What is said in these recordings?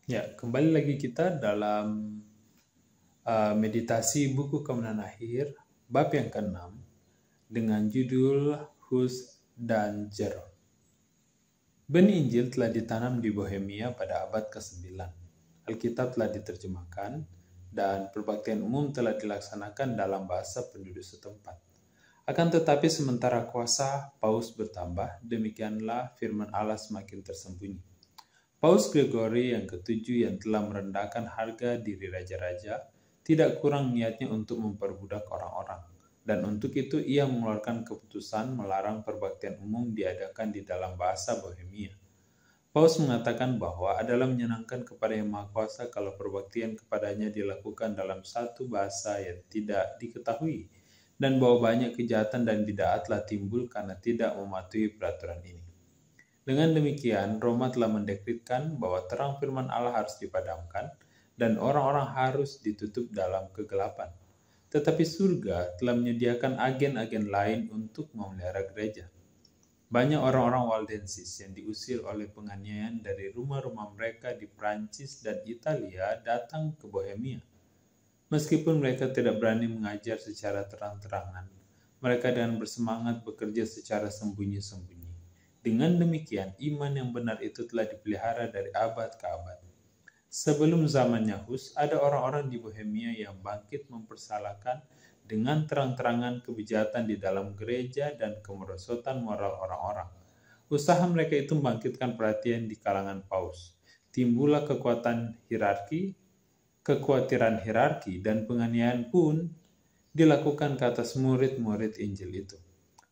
Ya, kembali lagi kita dalam meditasi buku Kemenangan Akhir, bab yang ke-6 dengan judul Hus dan Jerome. Benih Injil telah ditanam di Bohemia pada abad ke-9. Alkitab telah diterjemahkan dan perbaktian umum telah dilaksanakan dalam bahasa penduduk setempat. Akan tetapi sementara kuasa Paus bertambah, demikianlah firman Allah semakin tersembunyi. Paus Gregory yang ke-7 yang telah merendahkan harga diri raja-raja tidak kurang niatnya untuk memperbudak orang-orang. Dan untuk itu ia mengeluarkan keputusan melarang perbaktian umum diadakan di dalam bahasa Bohemia. Paus mengatakan bahwa adalah menyenangkan kepada Yang Maha Kuasa kalau perbaktian kepadanya dilakukan dalam satu bahasa yang tidak diketahui, dan bahwa banyak kejahatan dan bid'ah telah timbul karena tidak mematuhi peraturan ini. Dengan demikian, Roma telah mendekretkan bahwa terang firman Allah harus dipadamkan dan orang-orang harus ditutup dalam kegelapan. Tetapi surga telah menyediakan agen-agen lain untuk memelihara gereja. Banyak orang-orang Waldensis yang diusir oleh penganiayaan dari rumah-rumah mereka di Prancis dan Italia datang ke Bohemia. Meskipun mereka tidak berani mengajar secara terang-terangan, mereka dengan bersemangat bekerja secara sembunyi-sembunyi. Dengan demikian, iman yang benar itu telah dipelihara dari abad ke abad. Sebelum zamannya Hus, ada orang-orang di Bohemia yang bangkit mempersalahkan dengan terang-terangan kebejatan di dalam gereja dan kemerosotan moral orang-orang. Usaha mereka itu membangkitkan perhatian di kalangan Paus. Timbullah kekhawatiran hierarki dan penganiayaan pun dilakukan ke atas murid-murid Injil itu.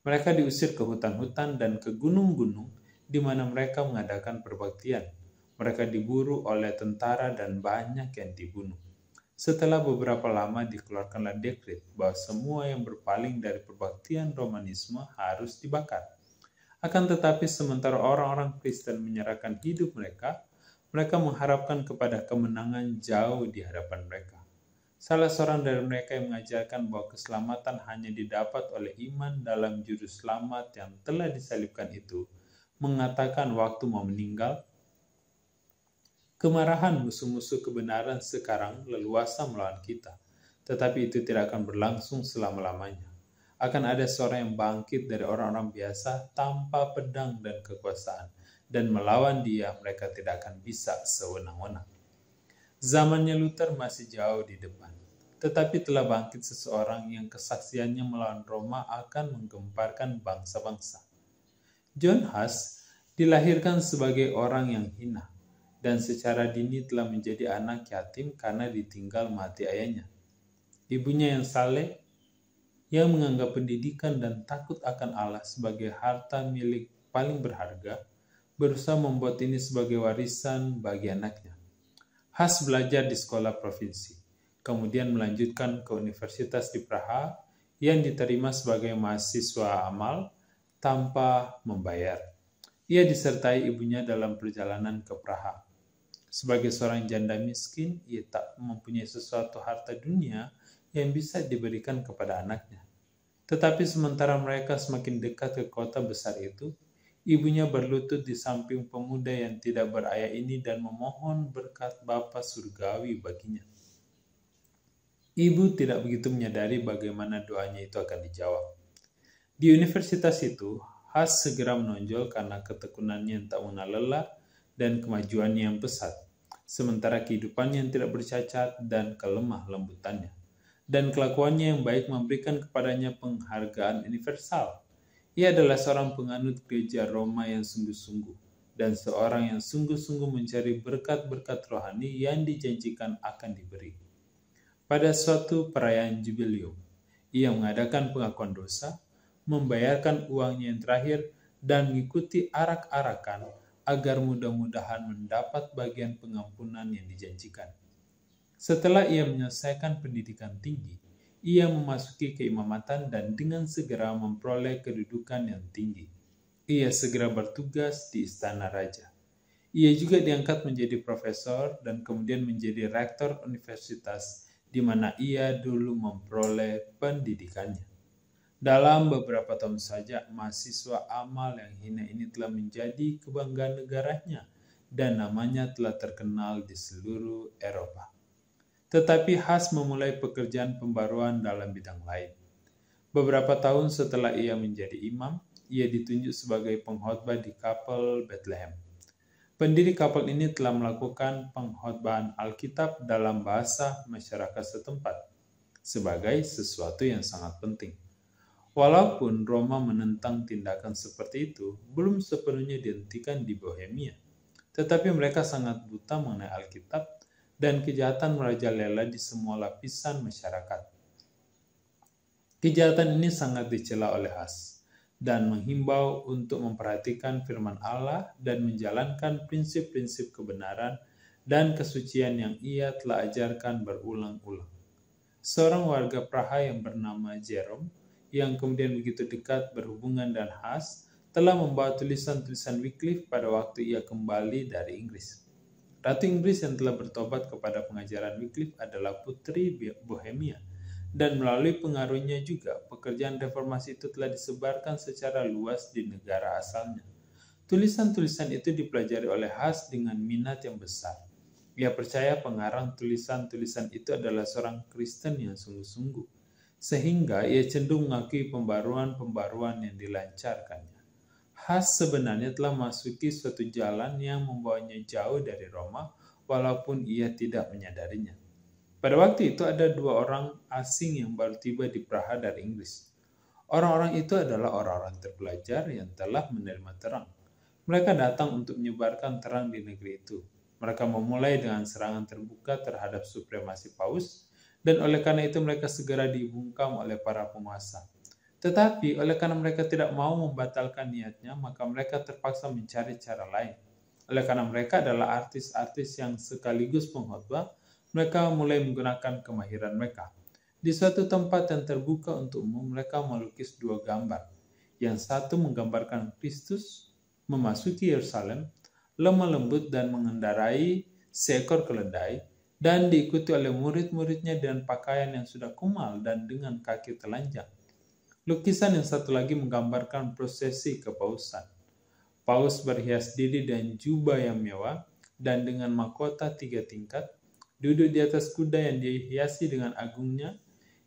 Mereka diusir ke hutan-hutan dan ke gunung-gunung di mana mereka mengadakan perbaktian. Mereka diburu oleh tentara dan banyak yang dibunuh. Setelah beberapa lama dikeluarkanlah dekret bahwa semua yang berpaling dari perbaktian Romanisme harus dibakar. Akan tetapi sementara orang-orang Kristen menyerahkan hidup mereka mengharapkan kepada kemenangan jauh di hadapan mereka. Salah seorang dari mereka yang mengajarkan bahwa keselamatan hanya didapat oleh iman dalam juru selamat yang telah disalibkan itu, mengatakan waktu mau meninggal, kemarahan musuh-musuh kebenaran sekarang leluasa melawan kita, tetapi itu tidak akan berlangsung selama-lamanya. Akan ada seorang yang bangkit dari orang-orang biasa tanpa pedang dan kekuasaan, dan melawan dia mereka tidak akan bisa sewenang-wenang. Zamannya Luther masih jauh di depan, tetapi telah bangkit seseorang yang kesaksiannya melawan Roma akan menggemparkan bangsa-bangsa. John Huss dilahirkan sebagai orang yang hina, dan secara dini telah menjadi anak yatim karena ditinggal mati ayahnya. Ibunya yang saleh, yang menganggap pendidikan dan takut akan Allah sebagai harta milik paling berharga, berusaha membuat ini sebagai warisan bagi anaknya. Huss belajar di sekolah provinsi, kemudian melanjutkan ke universitas di Praha yang diterima sebagai mahasiswa amal tanpa membayar. Ia disertai ibunya dalam perjalanan ke Praha. Sebagai seorang janda miskin, ia tak mempunyai sesuatu harta dunia yang bisa diberikan kepada anaknya. Tetapi sementara mereka semakin dekat ke kota besar itu, ibunya berlutut di samping pemuda yang tidak berayah ini dan memohon berkat Bapa Surgawi baginya. Ibu tidak begitu menyadari bagaimana doanya itu akan dijawab. Di universitas itu, Huss segera menonjol karena ketekunannya yang tak mengenal lelah dan kemajuannya yang pesat, sementara kehidupannya yang tidak bercacat dan kelemah lembutannya. Dan kelakuannya yang baik memberikan kepadanya penghargaan universal. Ia adalah seorang penganut gereja Roma yang sungguh-sungguh, dan seorang yang sungguh-sungguh mencari berkat-berkat rohani yang dijanjikan akan diberi. Pada suatu perayaan jubileum, ia mengadakan pengakuan dosa, membayarkan uangnya yang terakhir, dan mengikuti arak-arakan agar mudah-mudahan mendapat bagian pengampunan yang dijanjikan. Setelah ia menyelesaikan pendidikan tinggi, ia memasuki keimamatan dan dengan segera memperoleh kedudukan yang tinggi. Ia segera bertugas di istana raja. Ia juga diangkat menjadi profesor dan kemudian menjadi rektor universitas di mana ia dulu memperoleh pendidikannya. Dalam beberapa tahun saja, mahasiswa amal yang hina ini telah menjadi kebanggaan negaranya dan namanya telah terkenal di seluruh Eropa. Tetapi Has memulai pekerjaan pembaruan dalam bidang lain. Beberapa tahun setelah ia menjadi imam, ia ditunjuk sebagai pengkhotbah di kapel Bethlehem. Pendiri kapel ini telah melakukan pengkhotbahan Alkitab dalam bahasa masyarakat setempat sebagai sesuatu yang sangat penting. Walaupun Roma menentang tindakan seperti itu, belum sepenuhnya dihentikan di Bohemia. Tetapi mereka sangat buta mengenai Alkitab dan kejahatan merajalela di semua lapisan masyarakat. Kejahatan ini sangat dicela oleh Has dan menghimbau untuk memperhatikan firman Allah dan menjalankan prinsip-prinsip kebenaran dan kesucian yang ia telah ajarkan berulang-ulang. Seorang warga Praha yang bernama Jerome, yang kemudian begitu dekat berhubungan dengan Has, telah membawa tulisan-tulisan Wycliffe pada waktu ia kembali dari Inggris. Ratu Inggris yang telah bertobat kepada pengajaran Wycliffe adalah Putri Bohemia, dan melalui pengaruhnya juga pekerjaan reformasi itu telah disebarkan secara luas di negara asalnya. Tulisan-tulisan itu dipelajari oleh Has dengan minat yang besar. Ia percaya pengarang tulisan-tulisan itu adalah seorang Kristen yang sungguh-sungguh, sehingga ia cenderung mengakui pembaruan-pembaruan yang dilancarkannya. Has sebenarnya telah masuki suatu jalan yang membawanya jauh dari Roma, walaupun ia tidak menyadarinya. Pada waktu itu ada 2 orang asing yang baru tiba di Praha dari Inggris. Orang-orang itu adalah orang-orang terpelajar yang telah menerima terang. Mereka datang untuk menyebarkan terang di negeri itu. Mereka memulai dengan serangan terbuka terhadap supremasi Paus, dan oleh karena itu mereka segera dibungkam oleh para penguasa. Tetapi oleh karena mereka tidak mau membatalkan niatnya, maka mereka terpaksa mencari cara lain. Oleh karena mereka adalah artis-artis yang sekaligus pengkhotbah, mereka mulai menggunakan kemahiran mereka. Di suatu tempat yang terbuka untuk umum, mereka melukis 2 gambar. Yang satu menggambarkan Kristus memasuki Yerusalem, lemah lembut dan mengendarai seekor keledai, dan diikuti oleh murid-muridnya dengan pakaian yang sudah kumal dan dengan kaki telanjang. Lukisan yang satu lagi menggambarkan prosesi kepausan. Paus berhias diri dan jubah yang mewah, dan dengan mahkota 3 tingkat, duduk di atas kuda yang dihiasi dengan agungnya,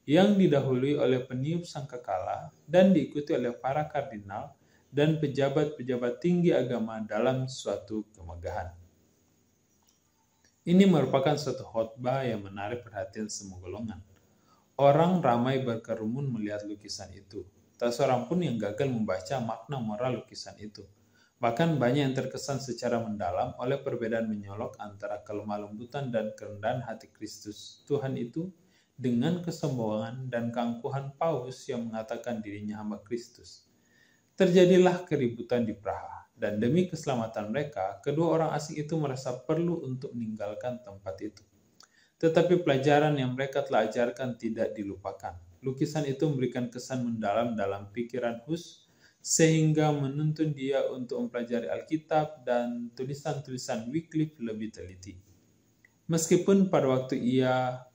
yang didahului oleh peniup sangkakala dan diikuti oleh para kardinal dan pejabat-pejabat tinggi agama dalam suatu kemegahan. Ini merupakan suatu khotbah yang menarik perhatian semua golongan. Orang ramai berkerumun melihat lukisan itu. Tak seorang pun yang gagal membaca makna moral lukisan itu. Bahkan banyak yang terkesan secara mendalam oleh perbedaan menyolok antara kelemah lembutan dan kerendahan hati Kristus Tuhan itu dengan kesombongan dan keangkuhan Paus yang mengatakan dirinya hamba Kristus. Terjadilah keributan di Praha, dan demi keselamatan mereka, kedua orang asing itu merasa perlu untuk meninggalkan tempat itu. Tetapi pelajaran yang mereka telah ajarkan tidak dilupakan. Lukisan itu memberikan kesan mendalam dalam pikiran Hus, sehingga menuntun dia untuk mempelajari Alkitab dan tulisan-tulisan Wycliffe lebih teliti. Meskipun pada waktu ia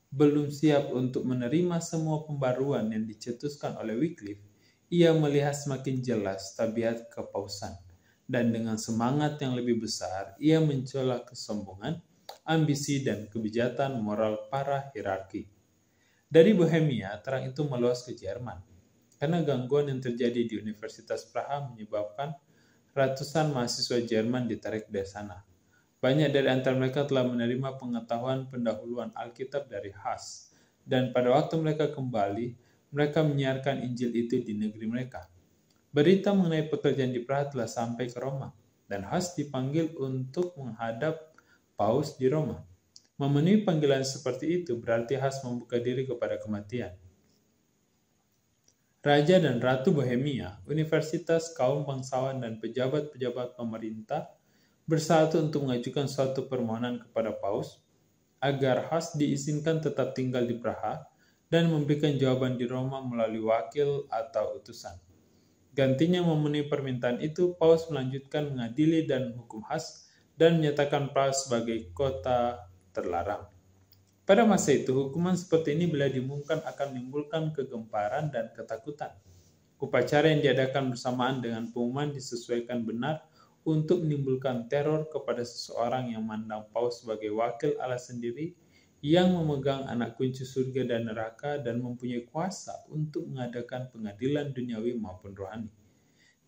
belum siap untuk menerima semua pembaruan yang dicetuskan oleh Wycliffe, ia melihat semakin jelas tabiat kepausan, dan dengan semangat yang lebih besar, ia mencela kesombongan, ambisi, dan kebijatan moral para hierarki. Dari Bohemia, terang itu meluas ke Jerman. Karena gangguan yang terjadi di Universitas Praha menyebabkan ratusan mahasiswa Jerman ditarik dari sana. Banyak dari antara mereka telah menerima pengetahuan pendahuluan Alkitab dari Has, dan pada waktu mereka kembali, mereka menyiarkan Injil itu di negeri mereka. Berita mengenai pekerjaan di Praha telah sampai ke Roma, dan Has dipanggil untuk menghadap Paus di Roma. Memenuhi panggilan seperti itu berarti Has membuka diri kepada kematian. Raja dan Ratu Bohemia, universitas, kaum bangsawan, dan pejabat-pejabat pemerintah bersatu untuk mengajukan suatu permohonan kepada Paus agar Has diizinkan tetap tinggal di Praha dan memberikan jawaban di Roma melalui wakil atau utusan. Gantinya memenuhi permintaan itu, Paus melanjutkan mengadili dan menghukum Has dan menyatakan Praha sebagai kota terlarang. Pada masa itu, hukuman seperti ini bila diumumkan akan menimbulkan kegemparan dan ketakutan. Upacara yang diadakan bersamaan dengan pengumuman disesuaikan benar untuk menimbulkan teror kepada seseorang yang memandang Paus sebagai wakil Allah sendiri yang memegang anak kunci surga dan neraka dan mempunyai kuasa untuk mengadakan pengadilan duniawi maupun rohani.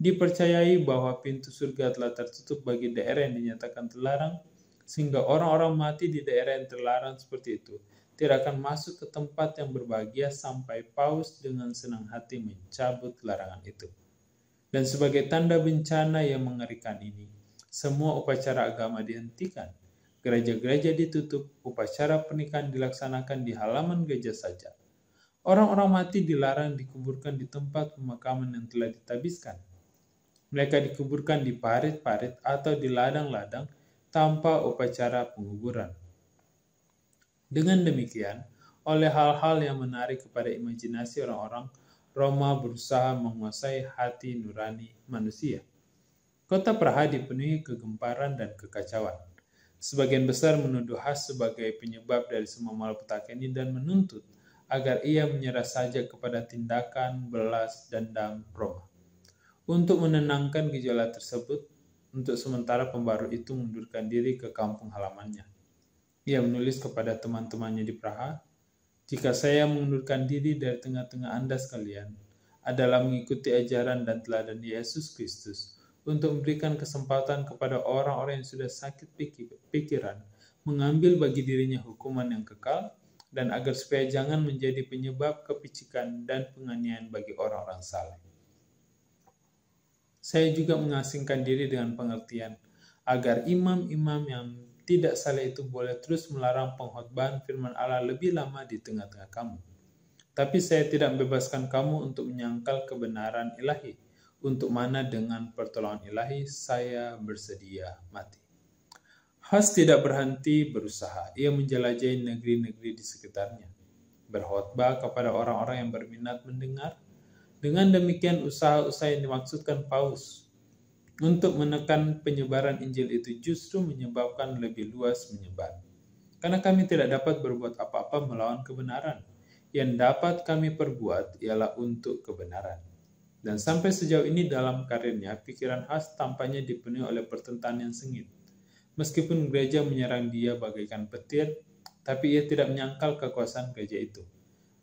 Dipercayai bahwa pintu surga telah tertutup bagi daerah yang dinyatakan terlarang, sehingga orang-orang mati di daerah yang terlarang seperti itu tidak akan masuk ke tempat yang berbahagia sampai Paus dengan senang hati mencabut larangan itu. Dan sebagai tanda bencana yang mengerikan ini, semua upacara agama dihentikan, gereja-gereja ditutup, upacara pernikahan dilaksanakan di halaman gereja saja. Orang-orang mati dilarang dikuburkan di tempat pemakaman yang telah ditabiskan. Mereka dikuburkan di parit-parit atau di ladang-ladang tanpa upacara penguburan. Dengan demikian, oleh hal-hal yang menarik kepada imajinasi orang-orang, Roma berusaha menguasai hati nurani manusia. Kota Praha dipenuhi kegemparan dan kekacauan. Sebagian besar menuduh Hus sebagai penyebab dari semua malapetaka ini dan menuntut agar ia menyerah saja kepada tindakan belas dendam Roma. Untuk menenangkan gejolak tersebut, untuk sementara pembaru itu mengundurkan diri ke kampung halamannya. Ia menulis kepada teman-temannya di Praha, "Jika saya mengundurkan diri dari tengah-tengah Anda sekalian, adalah mengikuti ajaran dan teladan Yesus Kristus untuk memberikan kesempatan kepada orang-orang yang sudah sakit pikiran mengambil bagi dirinya hukuman yang kekal dan agar supaya jangan menjadi penyebab kepicikan dan penganiayaan bagi orang-orang saleh. Saya juga mengasingkan diri dengan pengertian agar imam-imam yang tidak saleh itu boleh terus melarang pengkhotbahan firman Allah lebih lama di tengah-tengah kamu. Tapi saya tidak membebaskan kamu untuk menyangkal kebenaran ilahi, untuk mana dengan pertolongan ilahi saya bersedia mati." Hus tidak berhenti berusaha. Ia menjelajahi negeri-negeri di sekitarnya, berkhotbah kepada orang-orang yang berminat mendengar. Dengan demikian, usaha-usaha yang dimaksudkan Paus untuk menekan penyebaran Injil itu justru menyebabkan lebih luas menyebar. Karena kami tidak dapat berbuat apa-apa melawan kebenaran. Yang dapat kami perbuat ialah untuk kebenaran. Dan sampai sejauh ini dalam karirnya, pikiran Hus tampaknya dipenuhi oleh pertentangan yang sengit. Meskipun gereja menyerang dia bagaikan petir, tapi ia tidak menyangkal kekuasaan gereja itu.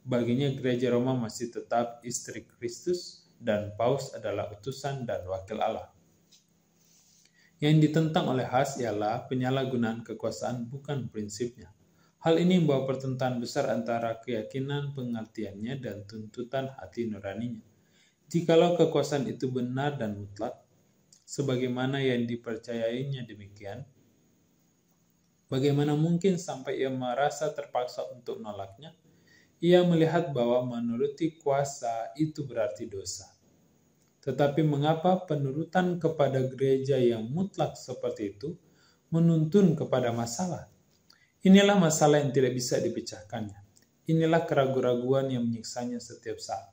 Baginya gereja Roma masih tetap istri Kristus dan Paus adalah utusan dan wakil Allah. Yang ditentang oleh Hus ialah penyalahgunaan kekuasaan bukan prinsipnya. Hal ini membawa pertentangan besar antara keyakinan pengertiannya dan tuntutan hati nuraninya. Jikalau kekuasaan itu benar dan mutlak, sebagaimana yang dipercayainya demikian, bagaimana mungkin sampai ia merasa terpaksa untuk menolaknya? Ia melihat bahwa menuruti kuasa itu berarti dosa. Tetapi mengapa penurutan kepada gereja yang mutlak seperti itu menuntun kepada masalah? Inilah masalah yang tidak bisa dipecahkannya. Inilah keraguan-raguan yang menyiksanya setiap saat.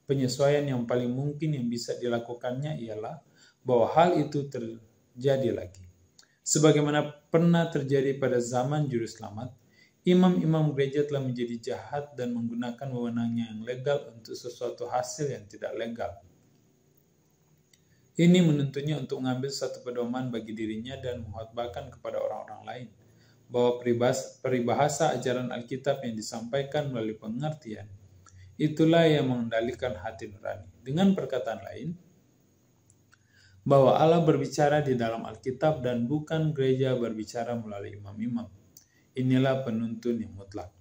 Penyesuaian yang paling mungkin yang bisa dilakukannya ialah bahwa hal itu terjadi lagi. Sebagaimana pernah terjadi pada zaman Juru Selamat, imam-imam gereja telah menjadi jahat dan menggunakan wewenangnya yang legal untuk sesuatu hasil yang tidak legal. Ini menuntunnya untuk mengambil satu pedoman bagi dirinya dan mengkhotbahkan kepada orang-orang lain bahwa peribahasa ajaran Alkitab yang disampaikan melalui pengertian itulah yang mengendalikan hati nurani. Dengan perkataan lain, bahwa Allah berbicara di dalam Alkitab dan bukan gereja berbicara melalui imam-imam. Inilah penuntun yang mutlak.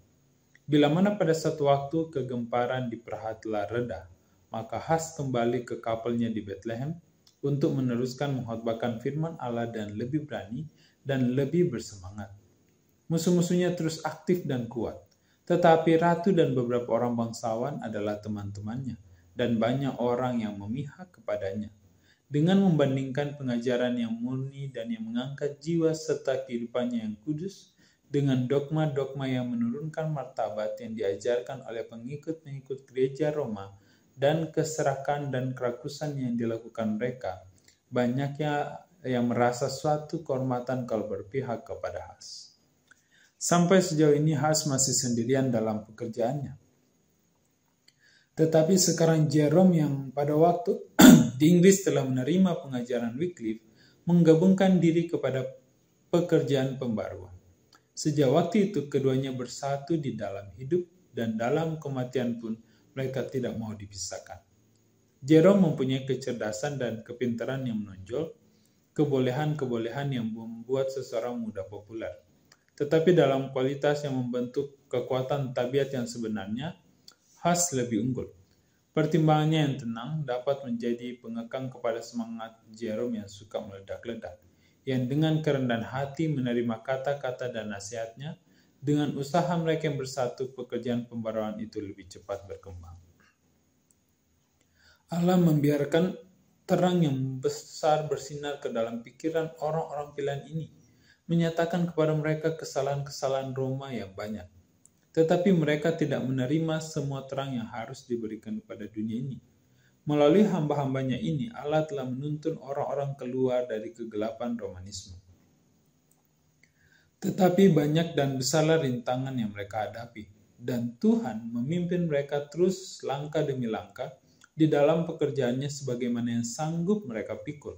Bila mana pada satu waktu kegemparan di Praha telah reda, maka Hus kembali ke kapelnya di Bethlehem untuk meneruskan mengkhotbahkan firman Allah dan lebih berani dan lebih bersemangat. Musuh-musuhnya terus aktif dan kuat, tetapi ratu dan beberapa orang bangsawan adalah teman-temannya dan banyak orang yang memihak kepadanya. Dengan membandingkan pengajaran yang murni dan yang mengangkat jiwa serta kehidupannya yang kudus, dengan dogma-dogma yang menurunkan martabat yang diajarkan oleh pengikut-pengikut gereja Roma dan keserakahan dan kerakusan yang dilakukan mereka, banyaknya yang merasa suatu kehormatan kalau berpihak kepada Hus. Sampai sejauh ini Hus masih sendirian dalam pekerjaannya. Tetapi sekarang Jerome yang pada waktu di Inggris telah menerima pengajaran Wycliffe menggabungkan diri kepada pekerjaan pembaruan. Sejak waktu itu keduanya bersatu di dalam hidup dan dalam kematian pun mereka tidak mau dipisahkan. Jerome mempunyai kecerdasan dan kepintaran yang menonjol, kebolehan-kebolehan yang membuat seseorang mudah populer. Tetapi dalam kualitas yang membentuk kekuatan tabiat yang sebenarnya, Huss lebih unggul. Pertimbangannya yang tenang dapat menjadi pengekang kepada semangat Jerome yang suka meledak-ledak, yang dengan kerendahan hati menerima kata-kata dan nasihatnya. Dengan usaha mereka yang bersatu, pekerjaan pembaruan itu lebih cepat berkembang. Allah membiarkan terang yang besar bersinar ke dalam pikiran orang-orang pilihan ini, menyatakan kepada mereka kesalahan-kesalahan Roma yang banyak. Tetapi mereka tidak menerima semua terang yang harus diberikan kepada dunia ini. Melalui hamba-hambanya ini, Allah telah menuntun orang-orang keluar dari kegelapan Romanisme. Tetapi banyak dan besarlah rintangan yang mereka hadapi, dan Tuhan memimpin mereka terus langkah demi langkah di dalam pekerjaannya sebagaimana yang sanggup mereka pikul.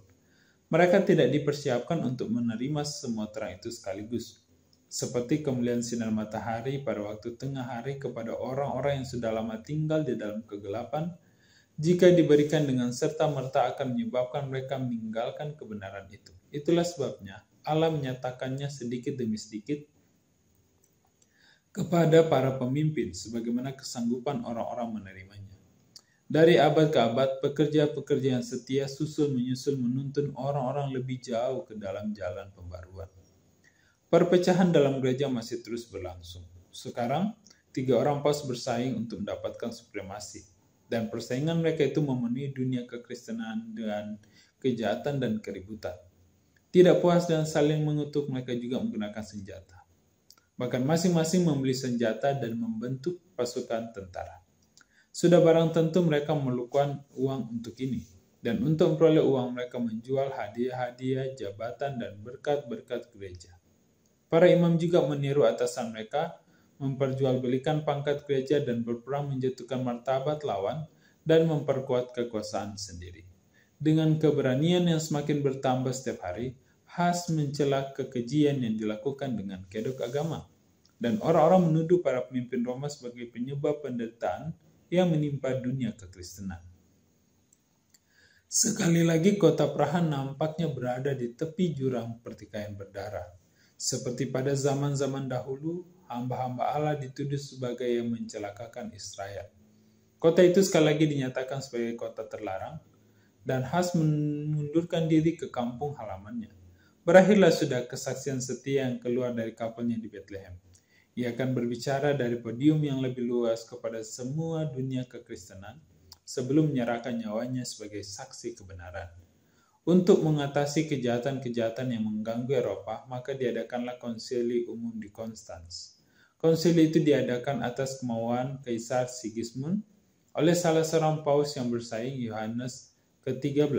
Mereka tidak dipersiapkan untuk menerima semua terang itu sekaligus. Seperti kemuliaan sinar matahari pada waktu tengah hari kepada orang-orang yang sudah lama tinggal di dalam kegelapan, jika diberikan dengan serta-merta akan menyebabkan mereka meninggalkan kebenaran itu. Itulah sebabnya Allah menyatakannya sedikit demi sedikit kepada para pemimpin sebagaimana kesanggupan orang-orang menerimanya. Dari abad ke abad, pekerja-pekerja yang setia susul-menyusul menuntun orang-orang lebih jauh ke dalam jalan pembaruan. Perpecahan dalam gereja masih terus berlangsung. Sekarang, 3 orang paus bersaing untuk mendapatkan supremasi, dan persaingan mereka itu memenuhi dunia kekristenan dengan kejahatan dan keributan. Tidak puas dan saling mengutuk, mereka juga menggunakan senjata. Bahkan masing-masing membeli senjata dan membentuk pasukan tentara. Sudah barang tentu mereka memerlukan uang untuk ini. Dan untuk memperoleh uang mereka menjual hadiah-hadiah, jabatan, dan berkat-berkat gereja. Para imam juga meniru atasan mereka, memperjualbelikan pangkat gereja dan berperang menjatuhkan martabat lawan dan memperkuat kekuasaan sendiri. Dengan keberanian yang semakin bertambah setiap hari, Huss mencela kekejian yang dilakukan dengan kedok agama. Dan orang-orang menuduh para pemimpin Roma sebagai penyebab penderitaan yang menimpa dunia kekristenan. Sekali lagi kota Praha nampaknya berada di tepi jurang pertikaian berdarah. Seperti pada zaman-zaman dahulu, hamba-hamba Allah dituduh sebagai yang mencelakakan Israel. Kota itu sekali lagi dinyatakan sebagai kota terlarang, dan Huss mengundurkan diri ke kampung halamannya. Berakhirlah sudah kesaksian setia yang keluar dari kapalnya di Bethlehem. Ia akan berbicara dari podium yang lebih luas kepada semua dunia kekristenan sebelum menyerahkan nyawanya sebagai saksi kebenaran. Untuk mengatasi kejahatan-kejahatan yang mengganggu Eropa, maka diadakanlah konsili umum di Konstans. Konsili itu diadakan atas kemauan Kaisar Sigismund oleh salah seorang paus yang bersaing, Yohanes ke-13.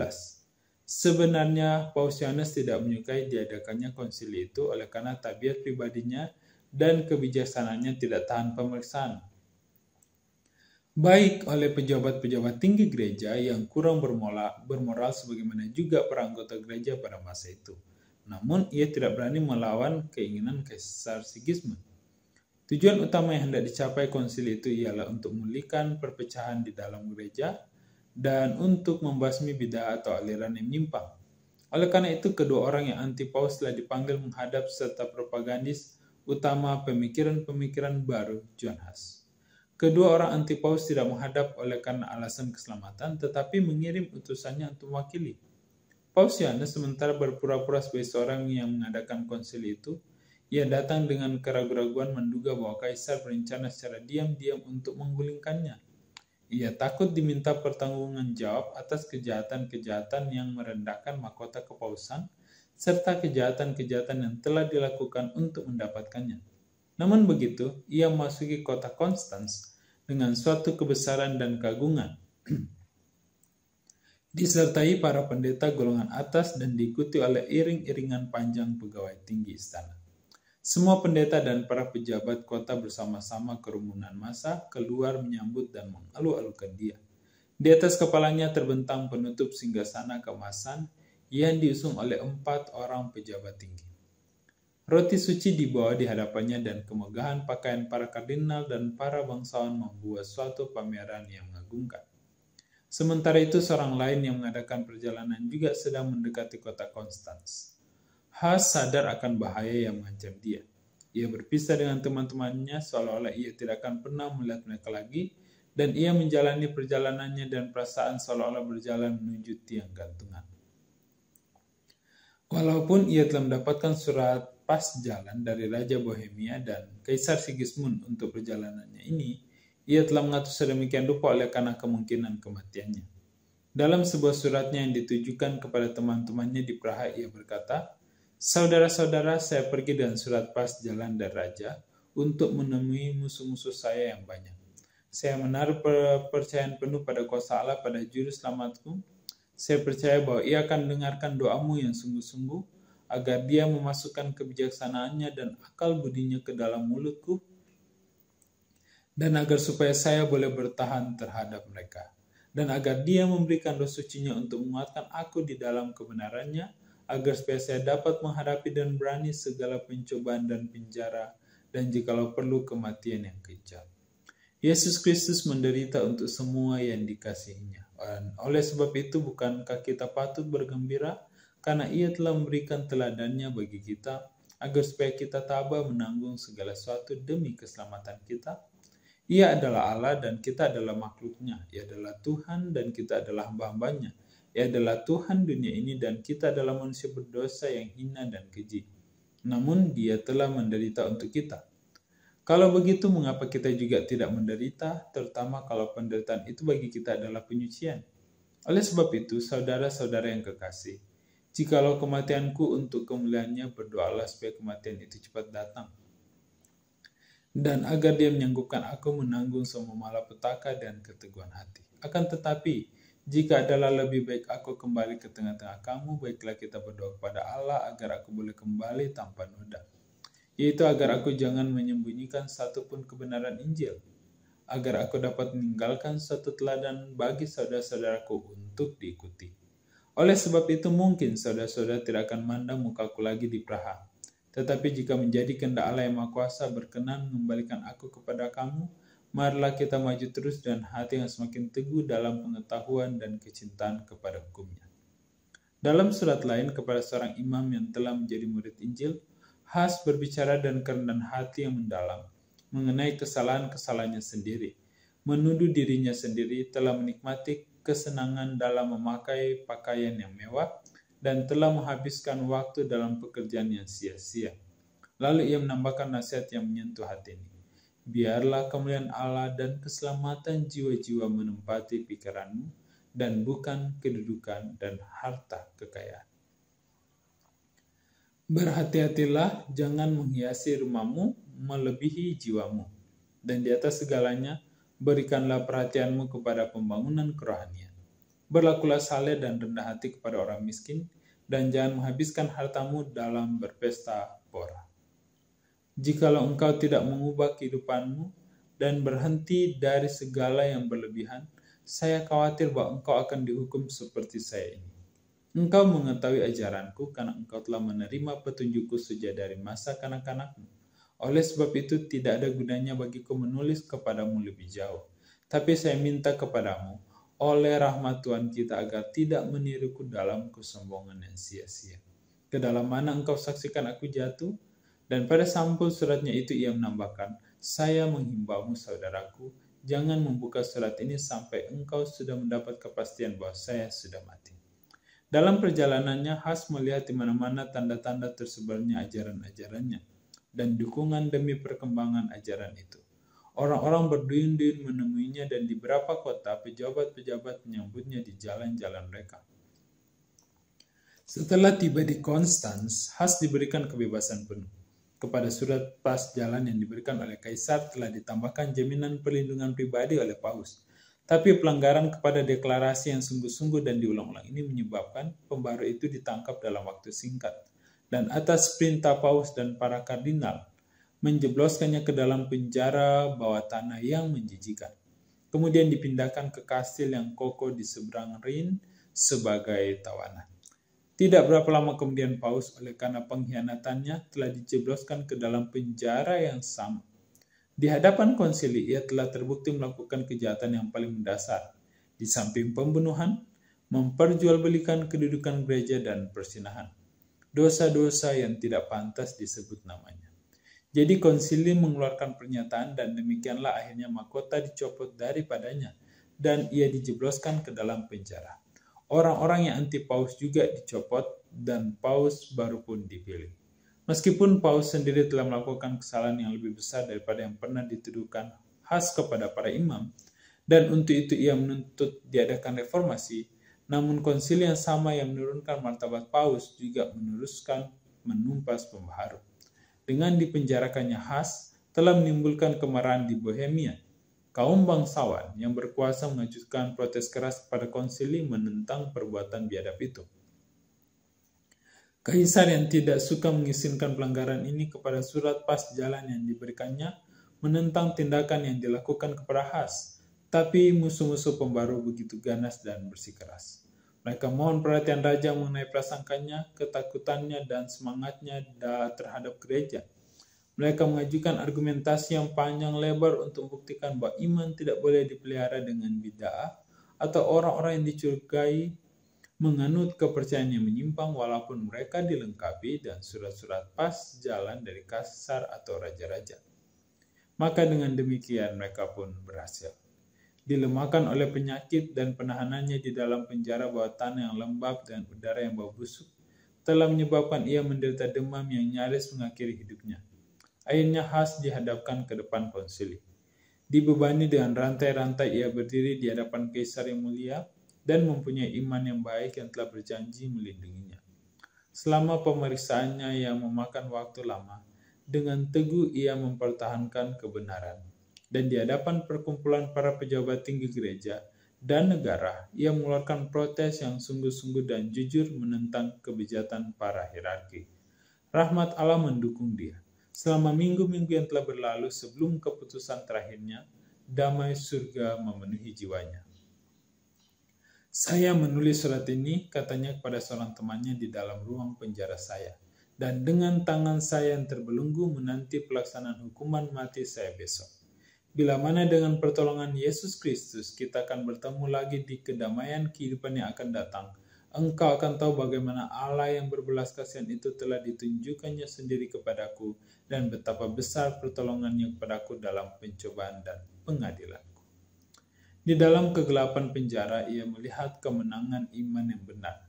Sebenarnya Paus Yohanes tidak menyukai diadakannya konsili itu oleh karena tabiat pribadinya dan kebijaksanaannya tidak tahan pemeriksaan. Baik oleh pejabat-pejabat tinggi gereja yang kurang bermoral sebagaimana juga para anggota gereja pada masa itu. Namun ia tidak berani melawan keinginan Kaisar Sigismund. Tujuan utama yang hendak dicapai konsili itu ialah untuk memulihkan perpecahan di dalam gereja dan untuk membasmi bidah atau aliran yang menyimpang. Oleh karena itu, kedua orang yang anti paus telah dipanggil menghadap serta propagandis utama pemikiran-pemikiran baru John Huss. Kedua orang anti paus tidak menghadap oleh karena alasan keselamatan, tetapi mengirim utusannya untuk mewakili. Paus Yohanes sementara berpura-pura sebagai seorang yang mengadakan konsili itu. Ia datang dengan keraguan-raguan menduga bahwa Kaisar berencana secara diam-diam untuk menggulingkannya. Ia takut diminta pertanggungan jawab atas kejahatan-kejahatan yang merendahkan mahkota kepausan serta kejahatan-kejahatan yang telah dilakukan untuk mendapatkannya. Namun begitu, ia memasuki kota Konstans dengan suatu kebesaran dan keagungan. Disertai para pendeta golongan atas dan diikuti oleh iring-iringan panjang pegawai tinggi istana. Semua pendeta dan para pejabat kota bersama-sama kerumunan massa keluar menyambut dan mengalu-alukan dia. Di atas kepalanya terbentang penutup singgasana keemasan yang diusung oleh 4 orang pejabat tinggi. Roti suci dibawa di hadapannya dan kemegahan pakaian para kardinal dan para bangsawan membuat suatu pameran yang mengagumkan. Sementara itu seorang lain yang mengadakan perjalanan juga sedang mendekati kota Konstans. Huss sadar akan bahaya yang mengancam dia. Ia berpisah dengan teman-temannya seolah-olah ia tidak akan pernah melihat mereka lagi, dan ia menjalani perjalanannya dan perasaan seolah-olah berjalan menuju tiang gantungan. Walaupun ia telah mendapatkan surat pas jalan dari Raja Bohemia dan Kaisar Sigismund untuk perjalanannya ini, ia telah mengatur sedemikian rupa oleh karena kemungkinan kematiannya. Dalam sebuah suratnya yang ditujukan kepada teman-temannya di Praha, ia berkata, "Saudara-saudara, saya pergi dengan surat pas jalan dari Raja untuk menemui musuh-musuh saya yang banyak. Saya menaruh kepercayaan penuh pada kuasa Allah pada juru selamatku. Saya percaya bahwa ia akan mendengarkan doamu yang sungguh-sungguh, agar dia memasukkan kebijaksanaannya dan akal budinya ke dalam mulutku, dan agar supaya saya boleh bertahan terhadap mereka, dan agar dia memberikan roh sucinya untuk menguatkan aku di dalam kebenarannya, agar supaya saya dapat menghadapi dan berani segala pencobaan dan penjara, dan jikalau perlu kematian yang kejam. Yesus Kristus menderita untuk semua yang dikasihinya. Dan oleh sebab itu bukankah kita patut bergembira karena ia telah memberikan teladannya bagi kita, agar supaya kita tabah menanggung segala sesuatu demi keselamatan kita? Ia adalah Allah dan kita adalah makhluknya. Ia adalah Tuhan dan kita adalah hamba-hambanya. Ia adalah Tuhan dunia ini dan kita adalah manusia berdosa yang hina dan keji. Namun dia telah menderita untuk kita. Kalau begitu, mengapa kita juga tidak menderita, terutama kalau penderitaan itu bagi kita adalah penyucian? Oleh sebab itu, saudara-saudara yang kekasih, jikalau kematianku untuk kemuliaannya, berdoalah supaya kematian itu cepat datang, dan agar dia menyanggupkan aku menanggung semua malapetaka dan keteguhan hati. Akan tetapi, jika adalah lebih baik aku kembali ke tengah-tengah kamu, baiklah kita berdoa kepada Allah agar aku boleh kembali tanpa noda, yaitu agar aku jangan menyembunyikan satupun kebenaran Injil, agar aku dapat meninggalkan suatu teladan bagi saudara-saudaraku untuk diikuti. Oleh sebab itu mungkin saudara-saudara tidak akan mandang mukaku lagi di Praha. Tetapi jika menjadi kehendak Allah yang Maha Kuasa berkenan mengembalikan aku kepada kamu, marilah kita maju terus dan hati yang semakin teguh dalam pengetahuan dan kecintaan kepada hukum-Nya. Dalam surat lain kepada seorang imam yang telah menjadi murid Injil, Huss berbicara dan kerendahan hati yang mendalam mengenai kesalahan-kesalahannya sendiri, menuduh dirinya sendiri telah menikmati kesenangan dalam memakai pakaian yang mewah dan telah menghabiskan waktu dalam pekerjaan yang sia-sia. Lalu ia menambahkan nasihat yang menyentuh hati ini. Biarlah kemuliaan Allah dan keselamatan jiwa-jiwa menempati pikiranmu dan bukan kedudukan dan harta kekayaan. Berhati-hatilah, jangan menghiasi rumahmu melebihi jiwamu. Dan di atas segalanya, berikanlah perhatianmu kepada pembangunan kerohanian. Berlakulah saleh dan rendah hati kepada orang miskin, dan jangan menghabiskan hartamu dalam berpesta pora. Jikalau engkau tidak mengubah kehidupanmu dan berhenti dari segala yang berlebihan, saya khawatir bahwa engkau akan dihukum seperti saya ini. Engkau mengetahui ajaranku karena engkau telah menerima petunjukku sejak dari masa kanak-kanakmu. Oleh sebab itu tidak ada gunanya bagiku menulis kepadamu lebih jauh. Tapi saya minta kepadamu, oleh rahmat Tuhan kita, agar tidak meniruku dalam kesombongan yang sia-sia. Ke dalam mana engkau saksikan aku jatuh? Dan pada sampul suratnya itu ia menambahkan, saya menghimbaumu saudaraku, jangan membuka surat ini sampai engkau sudah mendapat kepastian bahwa saya sudah mati. Dalam perjalanannya, Huss melihat di mana-mana tanda-tanda tersebarnya ajaran-ajarannya dan dukungan demi perkembangan ajaran itu. Orang-orang berduyun-duyun menemuinya dan di beberapa kota pejabat-pejabat menyambutnya di jalan-jalan mereka. Setelah tiba di Konstans, Huss diberikan kebebasan penuh. Kepada surat pas jalan yang diberikan oleh Kaisar telah ditambahkan jaminan perlindungan pribadi oleh Paus. Tapi pelanggaran kepada deklarasi yang sungguh-sungguh dan diulang-ulang ini menyebabkan pembaru itu ditangkap dalam waktu singkat. Dan atas perintah Paus dan para kardinal, menjebloskannya ke dalam penjara bawah tanah yang menjijikan. Kemudian dipindahkan ke kastil yang kokoh di seberang Rin sebagai tawanan. Tidak berapa lama kemudian Paus oleh karena pengkhianatannya telah dijebloskan ke dalam penjara yang sama. Di hadapan konsili ia telah terbukti melakukan kejahatan yang paling mendasar. Di samping pembunuhan, memperjualbelikan kedudukan gereja dan persinahan. Dosa-dosa yang tidak pantas disebut namanya. Jadi konsili mengeluarkan pernyataan dan demikianlah akhirnya mahkota dicopot daripadanya dan ia dijebloskan ke dalam penjara. Orang-orang yang anti Paus juga dicopot dan Paus baru pun dipilih. Meskipun Paus sendiri telah melakukan kesalahan yang lebih besar daripada yang pernah dituduhkan khas kepada para imam, dan untuk itu ia menuntut diadakan reformasi, namun konsili yang sama yang menurunkan martabat Paus juga meneruskan menumpas pembaharu. Dengan dipenjarakannya khas, telah menimbulkan kemarahan di Bohemia. Kaum bangsawan yang berkuasa mengajukan protes keras kepada konsili menentang perbuatan biadab itu. Kaisar yang tidak suka mengizinkan pelanggaran ini kepada surat pas jalan yang diberikannya menentang tindakan yang dilakukan kepada khas, tapi musuh-musuh pembaru begitu ganas dan bersikeras. Mereka mohon perhatian raja mengenai prasangkanya, ketakutannya, dan semangatnya terhadap gereja. Mereka mengajukan argumentasi yang panjang lebar untuk membuktikan bahwa iman tidak boleh dipelihara dengan bid'ah atau orang-orang yang dicurigai menganut kepercayaan yang menyimpang walaupun mereka dilengkapi dan surat-surat pas jalan dari kaisar atau raja-raja. Maka dengan demikian mereka pun berhasil. Dilemahkan oleh penyakit dan penahanannya di dalam penjara bawah tanah yang lembab dan udara yang bau busuk, telah menyebabkan ia menderita demam yang nyaris mengakhiri hidupnya. Akhirnya khas dihadapkan ke depan konsili. Dibebani dengan rantai-rantai ia berdiri di hadapan kaisar yang mulia dan mempunyai iman yang baik yang telah berjanji melindunginya. Selama pemeriksaannya yang memakan waktu lama, dengan teguh ia mempertahankan kebenaran. Dan di hadapan perkumpulan para pejabat tinggi gereja dan negara, ia mengeluarkan protes yang sungguh-sungguh dan jujur menentang kebejatan para hierarki. Rahmat Allah mendukung dia. Selama minggu-minggu yang telah berlalu sebelum keputusan terakhirnya, damai surga memenuhi jiwanya. Saya menulis surat ini, katanya kepada seorang temannya di dalam ruang penjara saya. Dan dengan tangan saya yang terbelenggu menanti pelaksanaan hukuman mati saya besok. Bila mana dengan pertolongan Yesus Kristus kita akan bertemu lagi di kedamaian kehidupan yang akan datang, engkau akan tahu bagaimana Allah yang berbelas kasihan itu telah ditunjukkannya sendiri kepadaku dan betapa besar pertolongannya kepadaku dalam pencobaan dan pengadilanku. Di dalam kegelapan penjara, ia melihat kemenangan iman yang benar.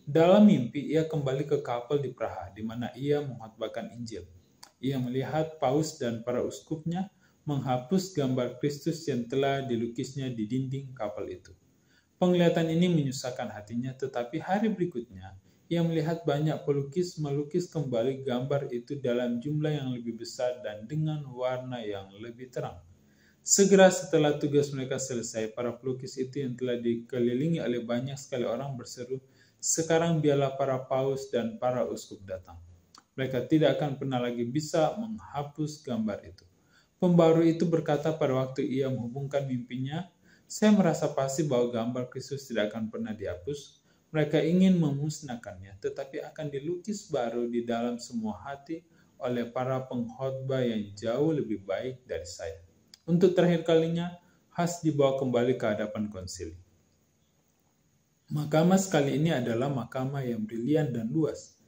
Dalam mimpi, ia kembali ke kapel di Praha, di mana ia mengkhotbahkan Injil. Ia melihat Paus dan para uskupnya menghapus gambar Kristus yang telah dilukisnya di dinding kapel itu. Penglihatan ini menyusahkan hatinya, tetapi hari berikutnya, ia melihat banyak pelukis melukis kembali gambar itu dalam jumlah yang lebih besar dan dengan warna yang lebih terang. Segera setelah tugas mereka selesai, para pelukis itu yang telah dikelilingi oleh banyak sekali orang berseru, "Sekarang biarlah para paus dan para uskup datang." Mereka tidak akan pernah lagi bisa menghapus gambar itu. Pembaru itu berkata pada waktu ia menghubungkan mimpinya, "Saya merasa pasti bahwa gambar Kristus tidak akan pernah dihapus. Mereka ingin memusnahkannya, tetapi akan dilukis baru di dalam semua hati oleh para pengkhotbah yang jauh lebih baik dari saya." Untuk terakhir kalinya, khas dibawa kembali ke hadapan konsili. Mahkamah sekali ini adalah mahkamah yang brilian dan luas.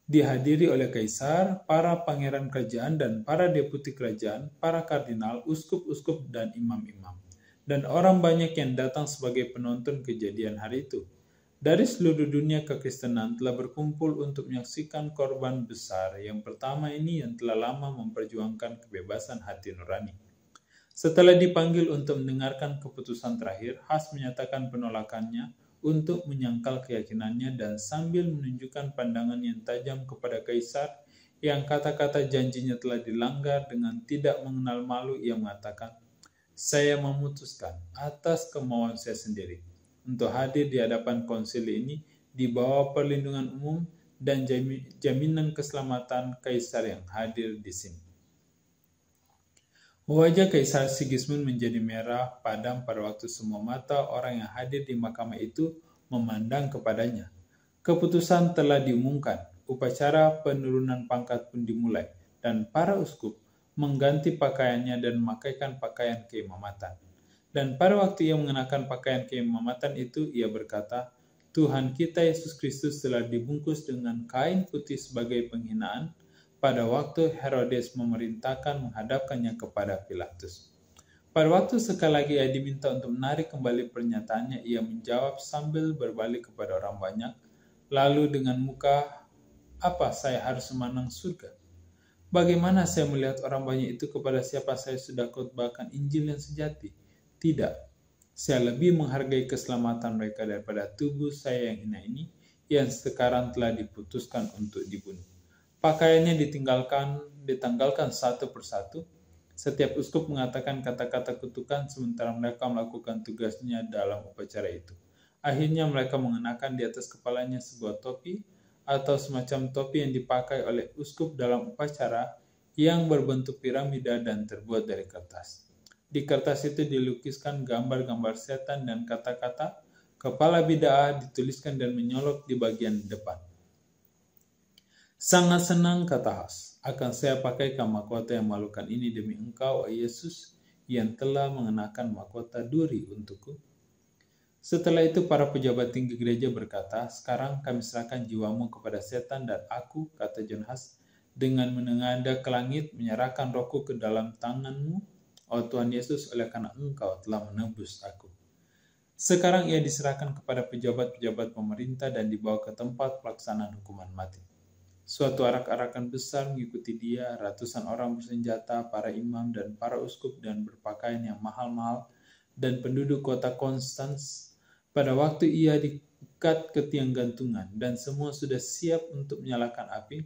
Dihadiri oleh kaisar, para pangeran kerajaan dan para deputi kerajaan, para kardinal, uskup-uskup dan imam-imam, dan orang banyak yang datang sebagai penonton kejadian hari itu. Dari seluruh dunia kekristenan telah berkumpul untuk menyaksikan korban besar yang pertama ini yang telah lama memperjuangkan kebebasan hati nurani. Setelah dipanggil untuk mendengarkan keputusan terakhir, Has menyatakan penolakannya untuk menyangkal keyakinannya dan sambil menunjukkan pandangan yang tajam kepada kaisar yang kata-kata janjinya telah dilanggar dengan tidak mengenal malu, ia mengatakan, "Saya memutuskan atas kemauan saya sendiri untuk hadir di hadapan konsili ini di bawah perlindungan umum dan jaminan keselamatan kaisar yang hadir di sini." Wajah Kaisar Sigismund menjadi merah padam pada waktu semua mata orang yang hadir di mahkamah itu memandang kepadanya. Keputusan telah diumumkan, upacara penurunan pangkat pun dimulai, dan para uskup mengganti pakaiannya dan memakaikan pakaian keimamatan. Dan pada waktu ia mengenakan pakaian keimamatan itu, ia berkata, Tuhan kita Yesus Kristus telah dibungkus dengan kain putih sebagai penghinaan pada waktu Herodes memerintahkan menghadapkannya kepada Pilatus. Pada waktu sekali lagi ia diminta untuk menarik kembali pernyataannya, ia menjawab sambil berbalik kepada orang banyak, lalu dengan muka, apa saya harus memandang surga? Bagaimana saya melihat orang banyak itu kepada siapa saya sudah khotbahkan Injil yang sejati? Tidak, saya lebih menghargai keselamatan mereka daripada tubuh saya yang hina ini, yang sekarang telah diputuskan untuk dibunuh. Pakaiannya ditanggalkan satu persatu. Setiap uskup mengatakan kata-kata kutukan sementara mereka melakukan tugasnya dalam upacara itu. Akhirnya mereka mengenakan di atas kepalanya sebuah topi atau semacam topi yang dipakai oleh uskup dalam upacara yang berbentuk piramida dan terbuat dari kertas. Di kertas itu dilukiskan gambar-gambar setan dan kata-kata kepala bid'ah dituliskan dan menyolok di bagian depan. Sangat senang, kata Has, akan saya pakaikan mahkota yang memalukan ini demi engkau, oh Yesus, yang telah mengenakan mahkota duri untukku. Setelah itu para pejabat tinggi gereja berkata, sekarang kami serahkan jiwamu kepada setan dan aku, kata John Has, dengan menengadah ke langit, menyerahkan rohku ke dalam tanganmu, oh Tuhan Yesus, oleh karena engkau telah menebus aku. Sekarang ia diserahkan kepada pejabat-pejabat pemerintah dan dibawa ke tempat pelaksanaan hukuman mati. Suatu arak-arakan besar mengikuti dia, ratusan orang bersenjata, para imam dan para uskup dan berpakaian yang mahal-mahal, dan penduduk kota Konstans. Pada waktu ia diikat ke tiang gantungan dan semua sudah siap untuk menyalakan api,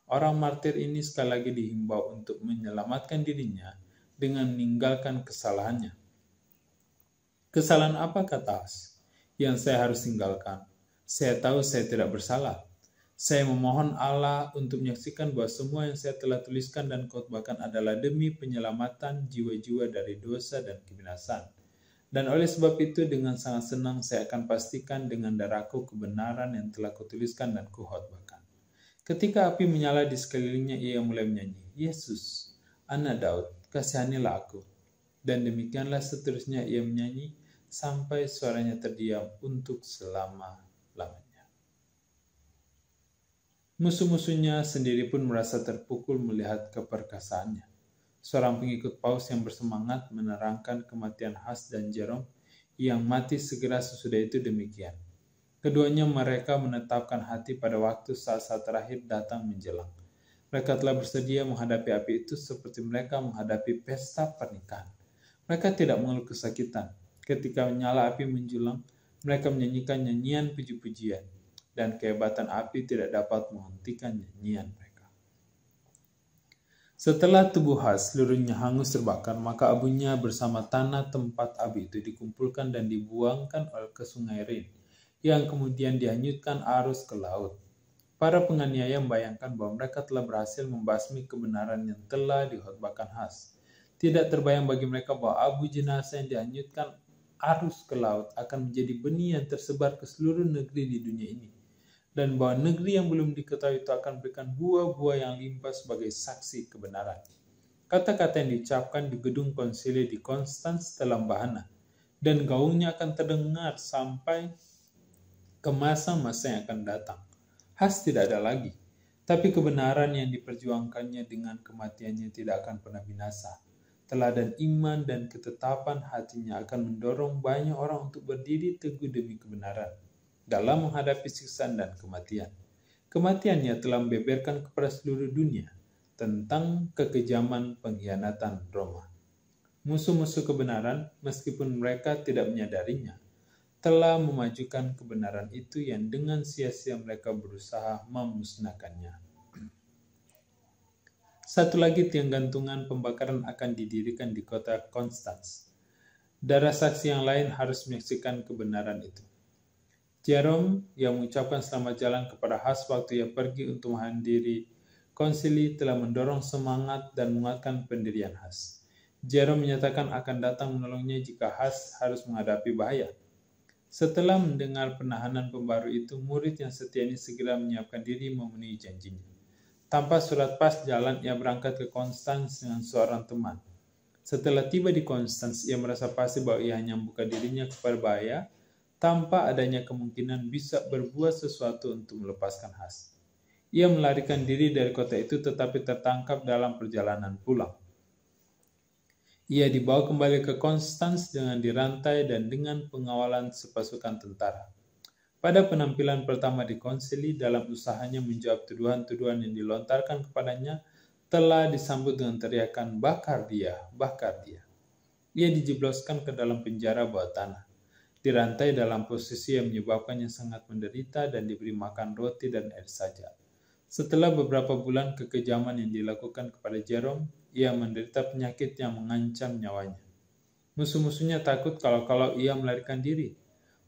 orang martir ini sekali lagi dihimbau untuk menyelamatkan dirinya dengan meninggalkan kesalahannya. Kesalahan apa, kata Has, yang saya harus tinggalkan? Saya tahu saya tidak bersalah. Saya memohon Allah untuk menyaksikan bahwa semua yang saya telah tuliskan dan khotbahkan adalah demi penyelamatan jiwa-jiwa dari dosa dan kebinasaan. Dan oleh sebab itu dengan sangat senang saya akan pastikan dengan darahku kebenaran yang telah kutuliskan dan kukhotbahkan. Ketika api menyala di sekelilingnya, ia mulai menyanyi, Yesus, Anak Daud, kasihanilah aku. Dan demikianlah seterusnya ia menyanyi sampai suaranya terdiam untuk selama-lamanya. Musuh-musuhnya sendiri pun merasa terpukul melihat keperkasaannya. Seorang pengikut Paus yang bersemangat menerangkan kematian Has dan Jerome yang mati segera sesudah itu demikian. Keduanya mereka menetapkan hati pada waktu saat-saat terakhir datang menjelang. Mereka telah bersedia menghadapi api itu seperti mereka menghadapi pesta pernikahan. Mereka tidak mengeluh kesakitan. Ketika menyala api menjulang, mereka menyanyikan nyanyian puji-pujian. Dan kehebatan api tidak dapat menghentikan nyanyian mereka. Setelah tubuh Has seluruhnya hangus terbakar, maka abunya bersama tanah tempat api itu dikumpulkan dan dibuangkan ke sungai Rin, yang kemudian dihanyutkan arus ke laut. Para penganiaya membayangkan bahwa mereka telah berhasil membasmi kebenaran yang telah dikhotbahkan Has. Tidak terbayang bagi mereka bahwa abu jenazah yang dihanyutkan arus ke laut akan menjadi benih yang tersebar ke seluruh negeri di dunia ini. Dan bahwa negeri yang belum diketahui itu akan berikan buah-buah yang limpah sebagai saksi kebenaran. Kata-kata yang diucapkan di gedung konsili di Konstans telah bahana, dan gaungnya akan terdengar sampai ke masa-masa yang akan datang. Has tidak ada lagi, tapi kebenaran yang diperjuangkannya dengan kematiannya tidak akan pernah binasa. Teladan iman dan ketetapan hatinya akan mendorong banyak orang untuk berdiri teguh demi kebenaran dalam menghadapi siksaan dan kematian. Kematiannya telah membeberkan kepada seluruh dunia tentang kekejaman pengkhianatan Roma. Musuh-musuh kebenaran, meskipun mereka tidak menyadarinya, telah memajukan kebenaran itu yang dengan sia-sia mereka berusaha memusnahkannya. Satu lagi tiang gantungan pembakaran akan didirikan di kota Konstans. Darah saksi yang lain harus menyaksikan kebenaran itu. Jerome yang mengucapkan selamat jalan kepada Has waktu ia pergi untuk menghadiri konsili telah mendorong semangat dan menguatkan pendirian Has. Jerome menyatakan akan datang menolongnya jika Has harus menghadapi bahaya. Setelah mendengar penahanan pembaru itu, murid yang setia ini segera menyiapkan diri memenuhi janjinya. Tanpa surat pas jalan, ia berangkat ke Konstans dengan seorang teman. Setelah tiba di Konstans, ia merasa pasti bahwa ia hanya membuka dirinya kepada bahaya, tanpa adanya kemungkinan bisa berbuat sesuatu untuk melepaskan Has. Ia melarikan diri dari kota itu tetapi tertangkap dalam perjalanan pulang. Ia dibawa kembali ke Konstans dengan dirantai dan dengan pengawalan sepasukan tentara. Pada penampilan pertama di konsili, dalam usahanya menjawab tuduhan-tuduhan yang dilontarkan kepadanya, telah disambut dengan teriakan, "Bakar dia, bakar dia." Ia dijebloskan ke dalam penjara bawah tanah. Dirantai dalam posisi yang menyebabkannya sangat menderita dan diberi makan roti dan air saja. Setelah beberapa bulan kekejaman yang dilakukan kepada Jerome, ia menderita penyakit yang mengancam nyawanya. Musuh-musuhnya takut kalau ia melarikan diri.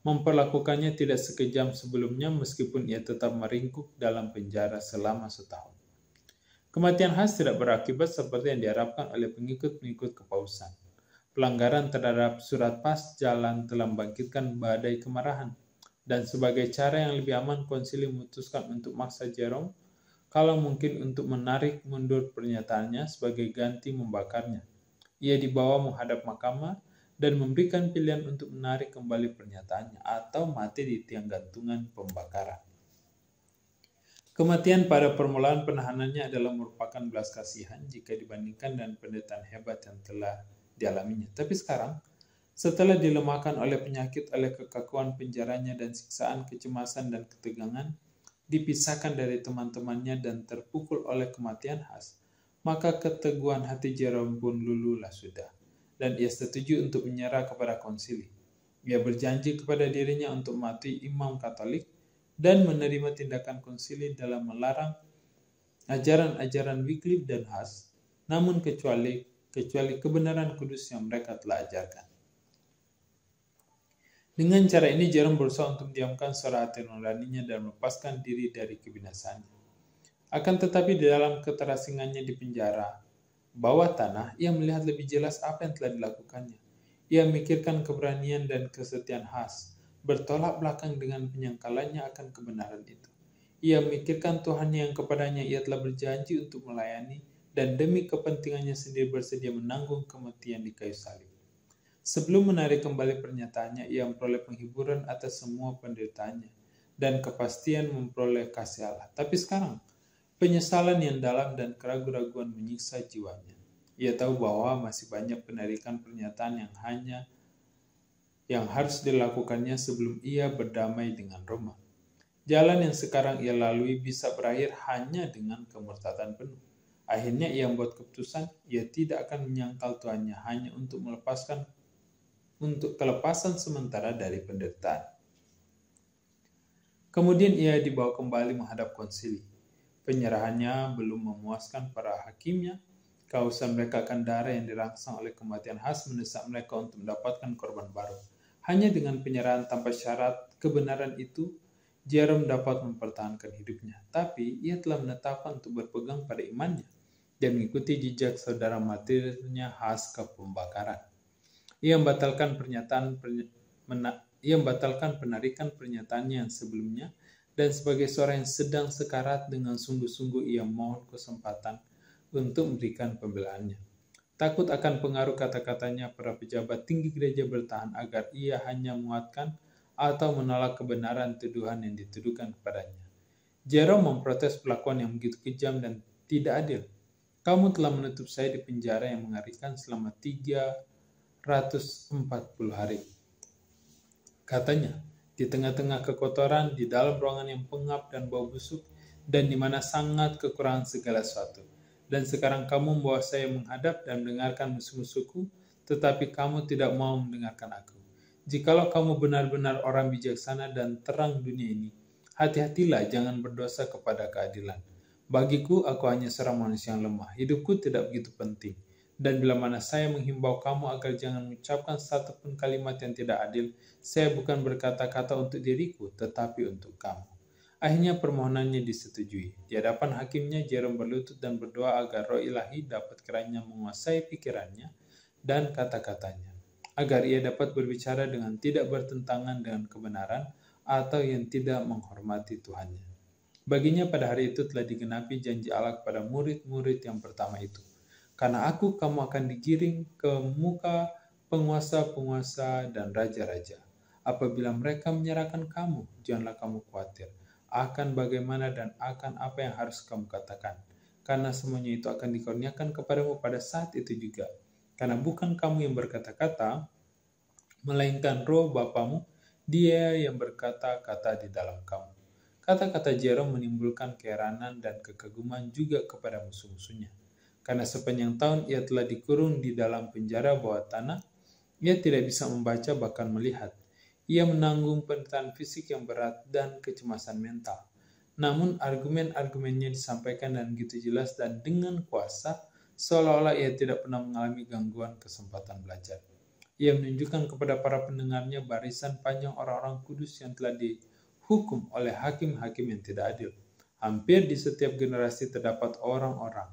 Memperlakukannya tidak sekejam sebelumnya meskipun ia tetap meringkuk dalam penjara selama setahun. Kematian Has tidak berakibat seperti yang diharapkan oleh pengikut-pengikut kepausan. Pelanggaran terhadap surat pas jalan telah membangkitkan badai kemarahan. Dan sebagai cara yang lebih aman, konsili memutuskan untuk maksa Jerome kalau mungkin untuk menarik mundur pernyataannya sebagai ganti membakarnya. Ia dibawa menghadap mahkamah dan memberikan pilihan untuk menarik kembali pernyataannya atau mati di tiang gantungan pembakaran. Kematian pada permulaan penahanannya adalah merupakan belas kasihan jika dibandingkan dengan penderitaan hebat yang telah dialaminya. Tapi sekarang, setelah dilemahkan oleh penyakit, oleh kekakuan penjaranya dan siksaan, kecemasan dan ketegangan, dipisahkan dari teman-temannya dan terpukul oleh kematian Has, maka keteguhan hati Jerome pun lululah sudah, dan ia setuju untuk menyerah kepada konsili. Ia berjanji kepada dirinya untuk mati imam Katolik dan menerima tindakan konsili dalam melarang ajaran-ajaran Wycliffe dan Has, namun kecuali kebenaran kudus yang mereka telah ajarkan. Dengan cara ini, Jerome berusaha untuk mendiamkan suara hati nuraninya dan melepaskan diri dari kebinasaannya. Akan tetapi di dalam keterasingannya di penjara bawah tanah, ia melihat lebih jelas apa yang telah dilakukannya. Ia memikirkan keberanian dan kesetiaan Has, bertolak belakang dengan penyangkalannya akan kebenaran itu. Ia memikirkan Tuhan yang kepadanya ia telah berjanji untuk melayani dan demi kepentingannya sendiri bersedia menanggung kematian di kayu salib. Sebelum menarik kembali pernyataannya, ia memperoleh penghiburan atas semua penderitaannya dan kepastian memperoleh kasih Allah. Tapi sekarang, penyesalan yang dalam dan keraguan-raguan menyiksa jiwanya. Ia tahu bahwa masih banyak penarikan pernyataan yang harus dilakukannya sebelum ia berdamai dengan Roma. Jalan yang sekarang ia lalui bisa berakhir hanya dengan kemurtadan penuh. Akhirnya ia membuat keputusan, ia tidak akan menyangkal Tuhannya hanya untuk kelepasan sementara dari penderitaan. Kemudian ia dibawa kembali menghadap konsili. Penyerahannya belum memuaskan para hakimnya. Kehausan mereka akan darah yang dirangsang oleh kematian Has mendesak mereka untuk mendapatkan korban baru. Hanya dengan penyerahan tanpa syarat kebenaran itu, Jerome dapat mempertahankan hidupnya. Tapi ia telah menetapkan untuk berpegang pada imannya dan mengikuti jejak saudara martirnya Has ke pembakaran. Ia membatalkan penarikan pernyataannya yang sebelumnya, dan sebagai seorang yang sedang sekarat dengan sungguh-sungguh ia mohon kesempatan untuk memberikan pembelaannya. Takut akan pengaruh kata-katanya, para pejabat tinggi gereja bertahan agar ia hanya menguatkan atau menolak kebenaran tuduhan yang dituduhkan kepadanya. Jerome memprotes perlakuan yang begitu kejam dan tidak adil. Kamu telah menutup saya di penjara yang mengerikan selama 340 hari. Katanya, di tengah-tengah kekotoran, di dalam ruangan yang pengap dan bau busuk, dan di mana sangat kekurangan segala sesuatu. Dan sekarang kamu membawa saya menghadap dan mendengarkan musuh-musuhku, tetapi kamu tidak mau mendengarkan aku. Jikalau kamu benar-benar orang bijaksana dan terang dunia ini, hati-hatilah jangan berdosa kepada keadilan. Bagiku, aku hanya seorang manusia yang lemah. Hidupku tidak begitu penting. Dan bila mana saya menghimbau kamu agar jangan mengucapkan satu pun kalimat yang tidak adil, saya bukan berkata-kata untuk diriku, tetapi untuk kamu. Akhirnya permohonannya disetujui. Di hadapan hakimnya, Jerome berlutut dan berdoa agar roh ilahi dapat kiranya menguasai pikirannya dan kata-katanya. agar ia dapat berbicara dengan tidak bertentangan dengan kebenaran atau yang tidak menghormati Tuhannya. Baginya pada hari itu telah digenapi janji Allah kepada murid-murid yang pertama itu. Karena aku, kamu akan digiring ke muka penguasa-penguasa dan raja-raja. Apabila mereka menyerahkan kamu, janganlah kamu khawatir akan bagaimana dan akan apa yang harus kamu katakan. Karena semuanya itu akan dikurniakan kepadamu pada saat itu juga. Karena bukan kamu yang berkata-kata, melainkan roh Bapamu, Dia yang berkata-kata di dalam kamu. Kata-kata Jerome menimbulkan keheranan dan kekaguman juga kepada musuh-musuhnya. Karena sepanjang tahun ia telah dikurung di dalam penjara bawah tanah, ia tidak bisa membaca bahkan melihat. Ia menanggung penderitaan fisik yang berat dan kecemasan mental. Namun argumen-argumennya disampaikan dengan begitu jelas dan dengan kuasa, seolah-olah ia tidak pernah mengalami gangguan kesempatan belajar. Ia menunjukkan kepada para pendengarnya barisan panjang orang-orang kudus yang telah dihukum oleh hakim-hakim yang tidak adil. Hampir di setiap generasi terdapat orang-orang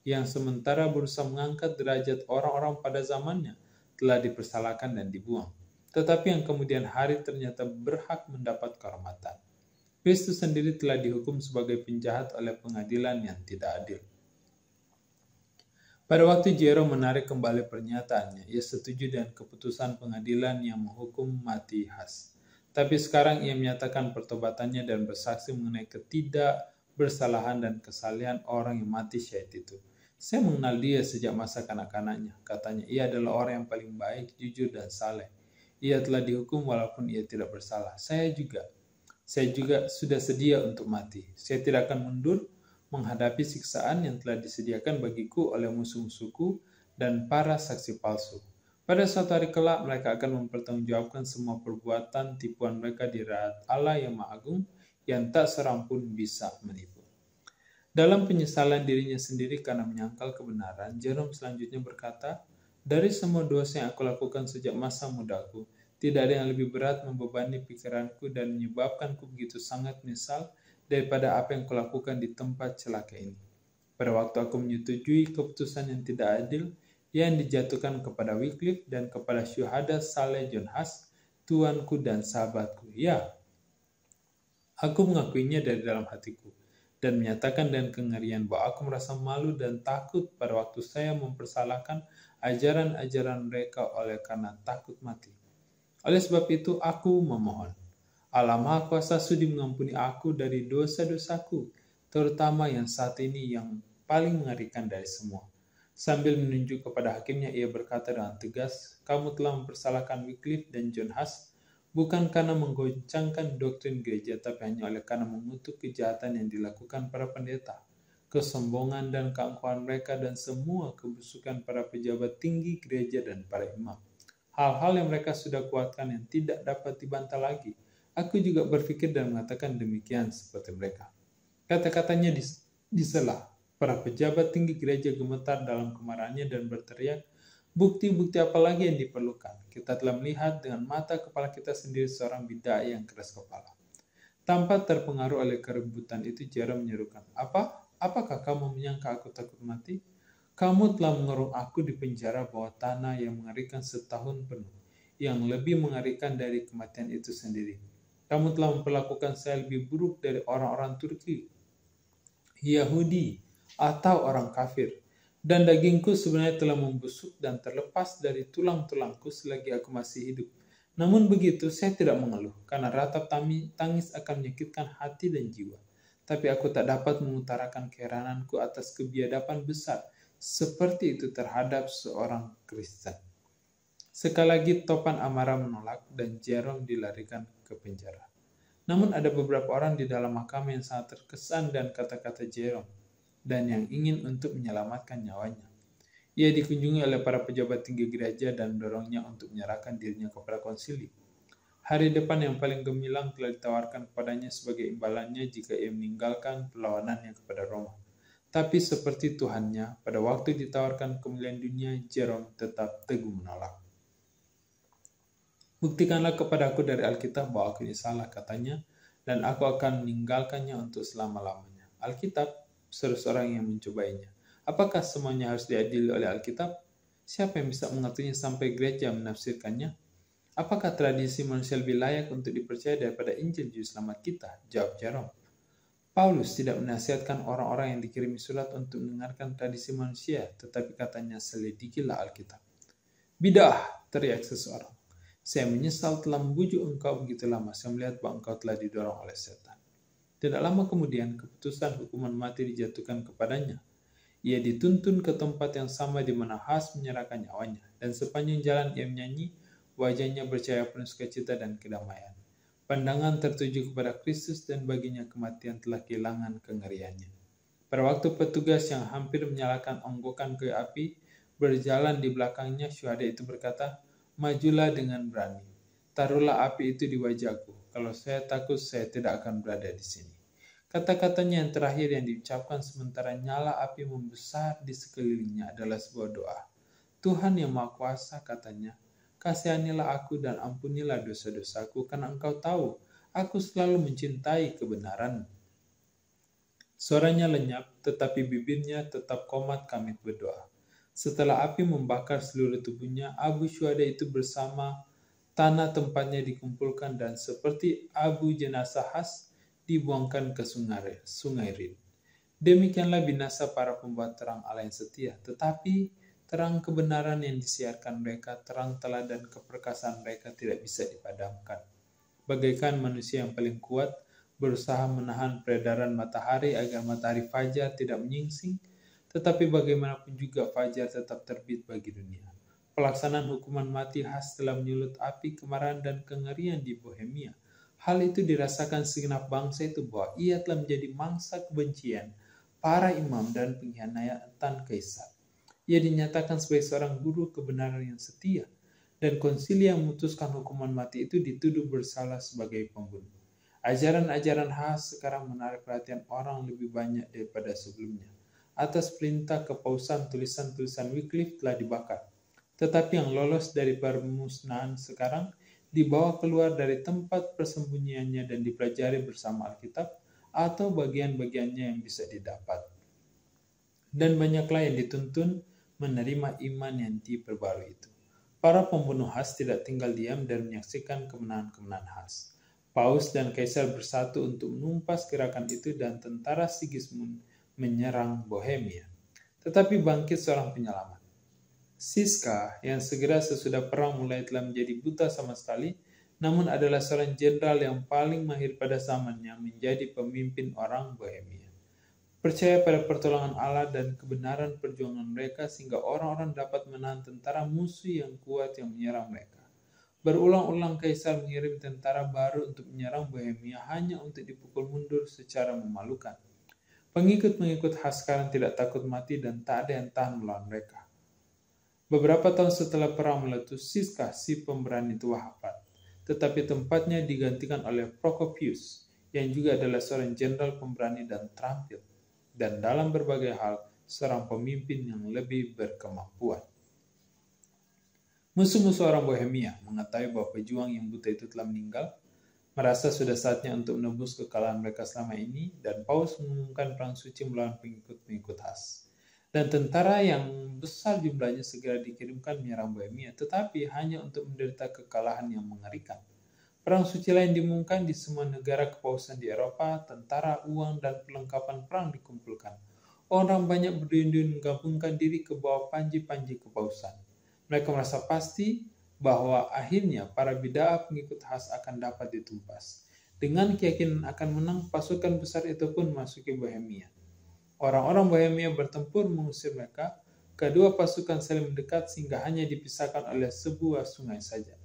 yang sementara berusaha mengangkat derajat orang-orang pada zamannya telah dipersalahkan dan dibuang. Tetapi yang kemudian hari ternyata berhak mendapat kehormatan. Kristus sendiri telah dihukum sebagai penjahat oleh pengadilan yang tidak adil. Pada waktu Jerome menarik kembali pernyataannya, ia setuju dengan keputusan pengadilan yang menghukum mati Hus. Tapi sekarang ia menyatakan pertobatannya dan bersaksi mengenai ketidakbersalahan dan kesalehan orang yang mati syahid itu. Saya mengenal dia sejak masa kanak-kanaknya. Katanya, ia adalah orang yang paling baik, jujur, dan saleh. Ia telah dihukum walaupun ia tidak bersalah. Saya juga sudah sedia untuk mati. Saya tidak akan mundur menghadapi siksaan yang telah disediakan bagiku oleh musuh-musuhku dan para saksi palsu. Pada suatu hari kelak, mereka akan mempertanggungjawabkan semua perbuatan tipuan mereka di hadapan Allah yang Maha Agung, yang tak seorang pun bisa menipu. Dalam penyesalan dirinya sendiri karena menyangkal kebenaran, Jerome selanjutnya berkata, dari semua dosa yang aku lakukan sejak masa mudaku, tidak ada yang lebih berat membebani pikiranku dan menyebabkanku begitu sangat menyesal daripada apa yang kulakukan di tempat celaka ini. Pada waktu aku menyetujui keputusan yang tidak adil yang dijatuhkan kepada Wycliffe dan kepada syuhada Saleh John Hus, tuanku dan sahabatku. Ya, aku mengakuinya dari dalam hatiku dan menyatakan dengan kengerian bahwa aku merasa malu dan takut pada waktu saya mempersalahkan ajaran-ajaran mereka oleh karena takut mati. Oleh sebab itu aku memohon, Allah Maha Kuasa sudi mengampuni aku dari dosa-dosaku, terutama yang saat ini yang paling mengerikan dari semua. Sambil menunjuk kepada hakimnya, ia berkata dengan tegas, kamu telah mempersalahkan Wycliffe dan John Hus, bukan karena menggoncangkan doktrin gereja, tapi hanya oleh karena mengutuk kejahatan yang dilakukan para pendeta, kesombongan dan keangkuhan mereka, dan semua kebusukan para pejabat tinggi gereja dan para imam. Hal-hal yang mereka sudah kuatkan yang tidak dapat dibantah lagi. Aku juga berpikir dan mengatakan demikian seperti mereka. Kata-katanya disela. Para pejabat tinggi gereja gemetar dalam kemarahannya dan berteriak, bukti-bukti apa lagi yang diperlukan? Kita telah melihat dengan mata kepala kita sendiri seorang bid'ai yang keras kepala. Tanpa terpengaruh oleh keributan itu, Jerome menyerukan, apakah kamu menyangka aku takut mati? Kamu telah mengurung aku di penjara bawah tanah yang mengerikan setahun penuh, yang lebih mengerikan dari kematian itu sendiri. Kamu telah memperlakukan saya lebih buruk dari orang-orang Turki, Yahudi, atau orang kafir. Dan dagingku sebenarnya telah membusuk dan terlepas dari tulang-tulangku selagi aku masih hidup. Namun begitu, saya tidak mengeluh, karena ratap tangis akan menyakitkan hati dan jiwa. Tapi aku tak dapat mengutarakan keherananku atas kebiadaban besar seperti itu terhadap seorang Kristen. Sekali lagi topan amarah menolak dan Jerome dilarikan ke penjara. Namun ada beberapa orang di dalam mahkamah yang sangat terkesan dan kata-kata Jerome dan yang ingin untuk menyelamatkan nyawanya. Ia dikunjungi oleh para pejabat tinggi gereja dan mendorongnya untuk menyerahkan dirinya kepada konsili. Hari depan yang paling gemilang telah ditawarkan kepadanya sebagai imbalannya jika ia meninggalkan perlawanannya kepada Roma. Tapi seperti Tuhannya, pada waktu ditawarkan kemuliaan dunia, Jerome tetap teguh menolak. Buktikanlah kepadaku dari Alkitab bahwa aku ini salah, katanya, dan aku akan meninggalkannya untuk selama-lamanya. Alkitab, seru seorang yang mencobainya. Apakah semuanya harus diadili oleh Alkitab? Siapa yang bisa mengertinya sampai gereja menafsirkannya? Apakah tradisi manusia lebih layak untuk dipercaya daripada Injil Juru Selamat kita? Jawab Jerome. Paulus tidak menasihatkan orang-orang yang dikirimi surat untuk mendengarkan tradisi manusia, tetapi katanya selidikilah Alkitab. Bidah, teriak seseorang. Saya menyesal telah membujuk engkau begitu lama, saya melihat bahwa engkau telah didorong oleh setan. Tidak lama kemudian, keputusan hukuman mati dijatuhkan kepadanya. Ia dituntun ke tempat yang sama di mana Has menyerahkan nyawanya, dan sepanjang jalan ia menyanyi, wajahnya bercahaya penuh sukacita dan kedamaian. Pandangan tertuju kepada Kristus dan baginya kematian telah kehilangan kengeriannya. Pada waktu petugas yang hampir menyalakan onggokan kayu api berjalan di belakangnya, syuhada itu berkata, "Majulah dengan berani. Taruhlah api itu di wajahku. Kalau saya takut, saya tidak akan berada di sini." Kata-katanya yang terakhir yang diucapkan sementara nyala api membesar di sekelilingnya adalah sebuah doa. "Tuhan yang Maha Kuasa," katanya, "kasihanilah aku dan ampunilah dosa-dosaku, karena Engkau tahu aku selalu mencintai kebenaran." Suaranya lenyap, tetapi bibirnya tetap komat kamit berdoa. Setelah api membakar seluruh tubuhnya, abu syuhada itu bersama tanah tempatnya dikumpulkan dan seperti abu jenazah Has dibuangkan ke sungai Rin. Demikianlah binasa para pembuat terang Allah yang setia, tetapi terang kebenaran yang disiarkan mereka, terang teladan keperkasaan mereka tidak bisa dipadamkan. Bagaikan manusia yang paling kuat berusaha menahan peredaran matahari agar matahari fajar tidak menyingsing, tetapi bagaimanapun juga fajar tetap terbit bagi dunia. Pelaksanaan hukuman mati Has telah menyulut api kemarahan dan kengerian di Bohemia. Hal itu dirasakan segenap bangsa itu bahwa ia telah menjadi mangsa kebencian para imam dan pengkhianatan kaisar. Ia dinyatakan sebagai seorang guru kebenaran yang setia, dan konsili yang memutuskan hukuman mati itu dituduh bersalah sebagai pembunuh. Ajaran-ajaran Has sekarang menarik perhatian orang lebih banyak daripada sebelumnya. Atas perintah kepausan, tulisan-tulisan Wycliffe telah dibakar, tetapi yang lolos dari permusnahan sekarang dibawa keluar dari tempat persembunyiannya dan dipelajari bersama Alkitab atau bagian-bagiannya yang bisa didapat. Dan banyaklah yang dituntun menerima iman yang diperbarui itu. Para pembunuh Has tidak tinggal diam dan menyaksikan kemenangan-kemenangan Has. Paus dan Kaisar bersatu untuk menumpas gerakan itu dan tentara Sigismund menyerang Bohemia. Tetapi bangkit seorang penyelamat. Siska yang segera sesudah perang mulai telah menjadi buta sama sekali, namun adalah seorang jenderal yang paling mahir pada zamannya menjadi pemimpin orang Bohemia. Percaya pada pertolongan Allah dan kebenaran perjuangan mereka sehingga orang-orang dapat menahan tentara musuh yang kuat yang menyerang mereka. Berulang-ulang Kaisar mengirim tentara baru untuk menyerang Bohemia hanya untuk dipukul mundur secara memalukan. Pengikut-pengikut Has sekarang tidak takut mati dan tak ada yang tahan melawan mereka. Beberapa tahun setelah perang meletus, Siska si pemberani itu wafat, tetapi tempatnya digantikan oleh Procopius, yang juga adalah seorang jenderal pemberani dan terampil, dan dalam berbagai hal seorang pemimpin yang lebih berkemampuan. Musuh-musuh orang Bohemia mengetahui bahwa pejuang yang buta itu telah meninggal, merasa sudah saatnya untuk menebus kekalahan mereka selama ini, dan Paus mengumumkan perang suci melawan pengikut-pengikut Has. Dan tentara yang besar jumlahnya segera dikirimkan menyerang Bohemia, tetapi hanya untuk menderita kekalahan yang mengerikan. Perang suci lain diumumkan di semua negara kepausan di Eropa, tentara, uang, dan perlengkapan perang dikumpulkan. Orang banyak berduyun-duyun menggabungkan diri ke bawah panji-panji kepausan. Mereka merasa pasti bahwa akhirnya para bid'ah pengikut Has akan dapat ditumpas. Dengan keyakinan akan menang, pasukan besar itu pun memasuki Bohemia. Orang-orang Bohemia bertempur mengusir mereka. Kedua pasukan saling mendekat sehingga hanya dipisahkan oleh sebuah sungai saja.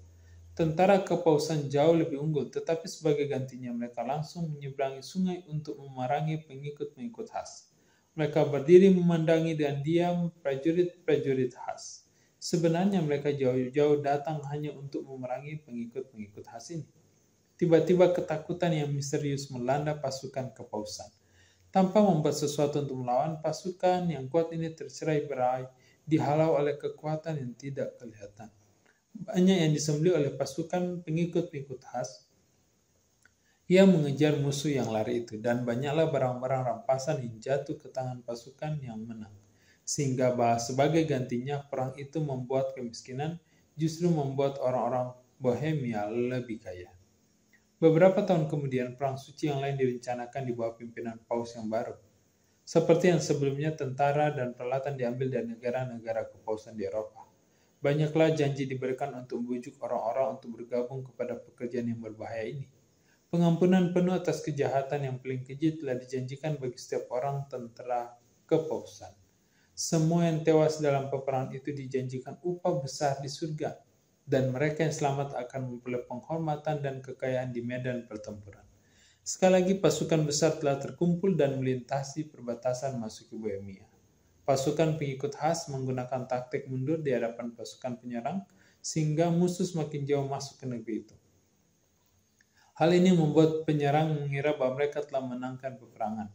Tentara kepausan jauh lebih unggul, tetapi sebagai gantinya mereka langsung menyeberangi sungai untuk memerangi pengikut-pengikut Has. Mereka berdiri memandangi dan diam prajurit-prajurit Has. Sebenarnya mereka jauh-jauh datang hanya untuk memerangi pengikut-pengikut Has ini. Tiba-tiba ketakutan yang misterius melanda pasukan kepausan. Tanpa membuat sesuatu untuk melawan, pasukan yang kuat ini tercerai-berai, dihalau oleh kekuatan yang tidak kelihatan. Banyak yang disembelih oleh pasukan pengikut-pengikut Has yang mengejar musuh yang lari itu, dan banyaklah barang-barang rampasan yang jatuh ke tangan pasukan yang menang. Sehingga sebagai gantinya perang itu membuat kemiskinan justru membuat orang-orang Bohemia lebih kaya. Beberapa tahun kemudian, perang suci yang lain direncanakan di bawah pimpinan Paus yang baru. Seperti yang sebelumnya, tentara dan peralatan diambil dari negara-negara kepausan di Eropa. Banyaklah janji diberikan untuk membujuk orang-orang untuk bergabung kepada pekerjaan yang berbahaya ini. Pengampunan penuh atas kejahatan yang paling keji telah dijanjikan bagi setiap orang tentara kepausan. Semua yang tewas dalam peperangan itu dijanjikan upah besar di surga, dan mereka yang selamat akan memperoleh penghormatan dan kekayaan di medan pertempuran. Sekali lagi pasukan besar telah terkumpul dan melintasi perbatasan masuk ke Bohemia. Pasukan pengikut khas menggunakan taktik mundur di hadapan pasukan penyerang, sehingga musuh semakin jauh masuk ke negeri itu. Hal ini membuat penyerang mengira bahwa mereka telah menangkan peperangan.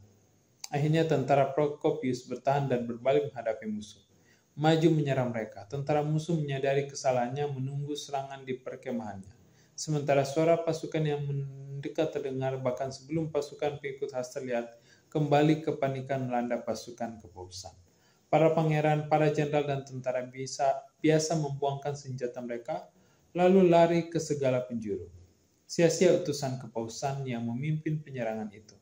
Akhirnya tentara Procopius bertahan dan berbalik menghadapi musuh. Maju menyerang mereka. Tentara musuh menyadari kesalahannya menunggu serangan di perkemahannya. Sementara suara pasukan yang mendekat terdengar bahkan sebelum pasukan pengikut khas terlihat, kembali kepanikan melanda pasukan kepausan. Para pangeran, para jenderal dan tentara biasa membuangkan senjata mereka, lalu lari ke segala penjuru. Sia-sia utusan kepausan yang memimpin penyerangan itu.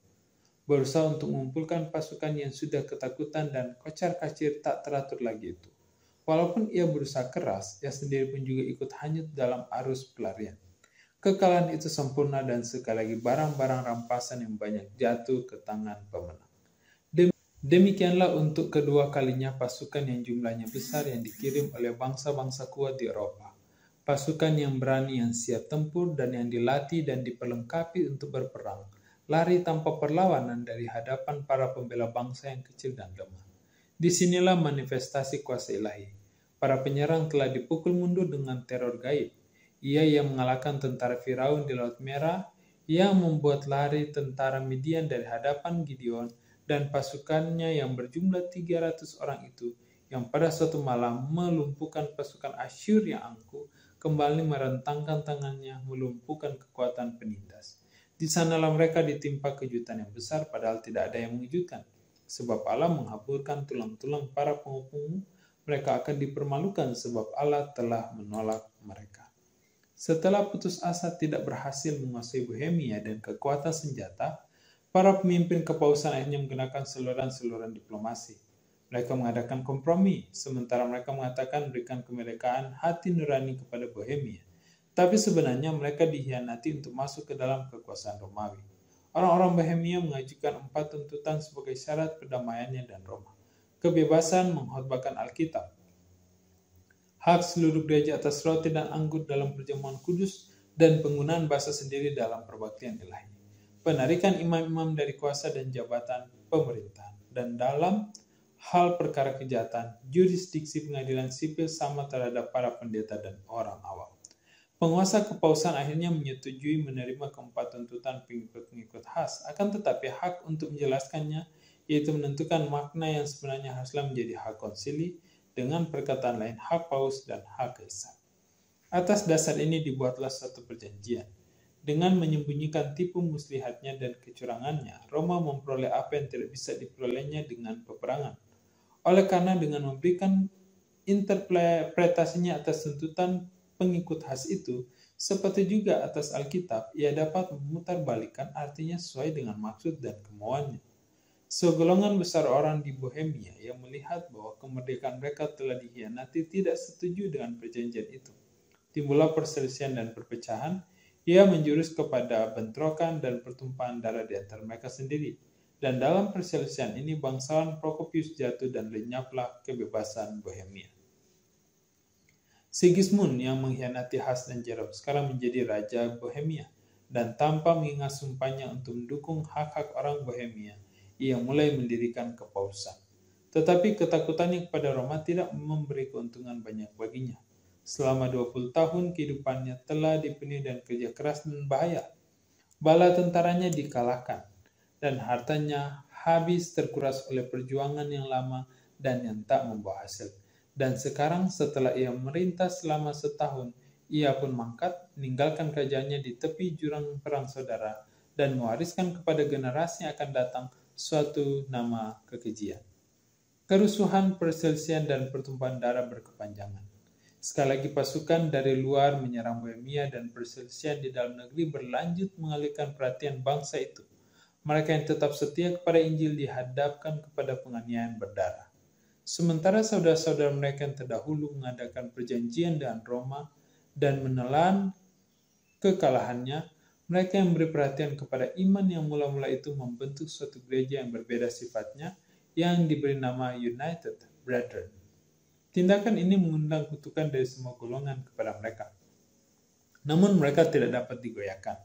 Berusaha untuk mengumpulkan pasukan yang sudah ketakutan dan kocar-kacir tak teratur lagi itu. Walaupun ia berusaha keras, ia sendiri pun juga ikut hanyut dalam arus pelarian. Kekalahan itu sempurna dan sekali lagi barang-barang rampasan yang banyak jatuh ke tangan pemenang. Demikianlah untuk kedua kalinya pasukan yang jumlahnya besar yang dikirim oleh bangsa-bangsa kuat di Eropa. Pasukan yang berani, yang siap tempur, dan yang dilatih dan diperlengkapi untuk berperang. Lari tanpa perlawanan dari hadapan para pembela bangsa yang kecil dan lemah. Disinilah manifestasi kuasa ilahi. Para penyerang telah dipukul mundur dengan teror gaib. Ia yang mengalahkan tentara Firaun di Laut Merah, yang membuat lari tentara Midian dari hadapan Gideon, dan pasukannya yang berjumlah 300 orang itu, yang pada suatu malam melumpuhkan pasukan Asyur yang angkuh, kembali merentangkan tangannya, melumpuhkan kekuatan penindas. Di sanalah mereka ditimpa kejutan yang besar, padahal tidak ada yang mengejutkan. Sebab Allah menghaburkan tulang-tulang para pengupungu, mereka akan dipermalukan sebab Allah telah menolak mereka. Setelah putus asa tidak berhasil menguasai Bohemia dan kekuatan senjata, para pemimpin kepausan akhirnya menggunakan saluran-saluran diplomasi. Mereka mengadakan kompromi, sementara mereka mengatakan berikan kemerdekaan hati nurani kepada Bohemia. Tapi sebenarnya mereka dikhianati untuk masuk ke dalam kekuasaan Romawi. Orang-orang Bohemia mengajukan 4 tuntutan sebagai syarat perdamaiannya dan Roma. Kebebasan mengkhotbahkan Alkitab, hak seluruh gereja atas roti dan anggur dalam perjamuan kudus, dan penggunaan bahasa sendiri dalam perbaktian ilahi. Penarikan imam-imam dari kuasa dan jabatan pemerintahan. Dan dalam hal perkara kejahatan, jurisdiksi pengadilan sipil sama terhadap para pendeta dan orang awam. Penguasa kepausan akhirnya menyetujui menerima keempat tuntutan pengikut-pengikut khas, akan tetapi hak untuk menjelaskannya, yaitu menentukan makna yang sebenarnya haruslah menjadi hak konsili, dengan perkataan lain hak paus dan hak kaisar. Atas dasar ini dibuatlah suatu perjanjian. Dengan menyembunyikan tipu muslihatnya dan kecurangannya, Roma memperoleh apa yang tidak bisa diperolehnya dengan peperangan. Oleh karena dengan memberikan interpretasinya atas tuntutan pengikut khas itu, seperti juga atas Alkitab, ia dapat memutarbalikkan artinya sesuai dengan maksud dan kemauannya. Segolongan besar orang di Bohemia yang melihat bahwa kemerdekaan mereka telah dikhianati tidak setuju dengan perjanjian itu. Timbullah perselisihan dan perpecahan, ia menjurus kepada bentrokan dan pertumpahan darah di antara mereka sendiri. Dan dalam perselisihan ini bangsawan Procopius jatuh dan lenyaplah kebebasan Bohemia. Sigismund yang mengkhianati Huss dan Jerome sekarang menjadi Raja Bohemia, dan tanpa mengingat sumpahnya untuk mendukung hak-hak orang Bohemia, ia mulai mendirikan kepausan. Tetapi ketakutannya kepada Roma tidak memberi keuntungan banyak baginya. Selama 20 tahun kehidupannya telah dipenuhi dengan kerja keras dan bahaya. Bala tentaranya dikalahkan, dan hartanya habis terkuras oleh perjuangan yang lama dan yang tak membawa hasil. Dan sekarang setelah ia merintah selama setahun, ia pun mangkat, meninggalkan kerajaannya di tepi jurang perang saudara, dan mewariskan kepada generasi yang akan datang suatu nama kekejian. Kerusuhan, perselisihan, dan pertumpahan darah berkepanjangan. Sekali lagi pasukan dari luar menyerang Bohemia dan perselisihan di dalam negeri berlanjut mengalihkan perhatian bangsa itu. Mereka yang tetap setia kepada Injil dihadapkan kepada penganiayaan berdarah. Sementara saudara-saudara mereka yang terdahulu mengadakan perjanjian dengan Roma dan menelan kekalahannya, mereka yang beri perhatian kepada iman yang mula-mula itu membentuk suatu gereja yang berbeda sifatnya, yang diberi nama United Brethren. Tindakan ini mengundang kutukan dari semua golongan kepada mereka. Namun mereka tidak dapat digoyahkan.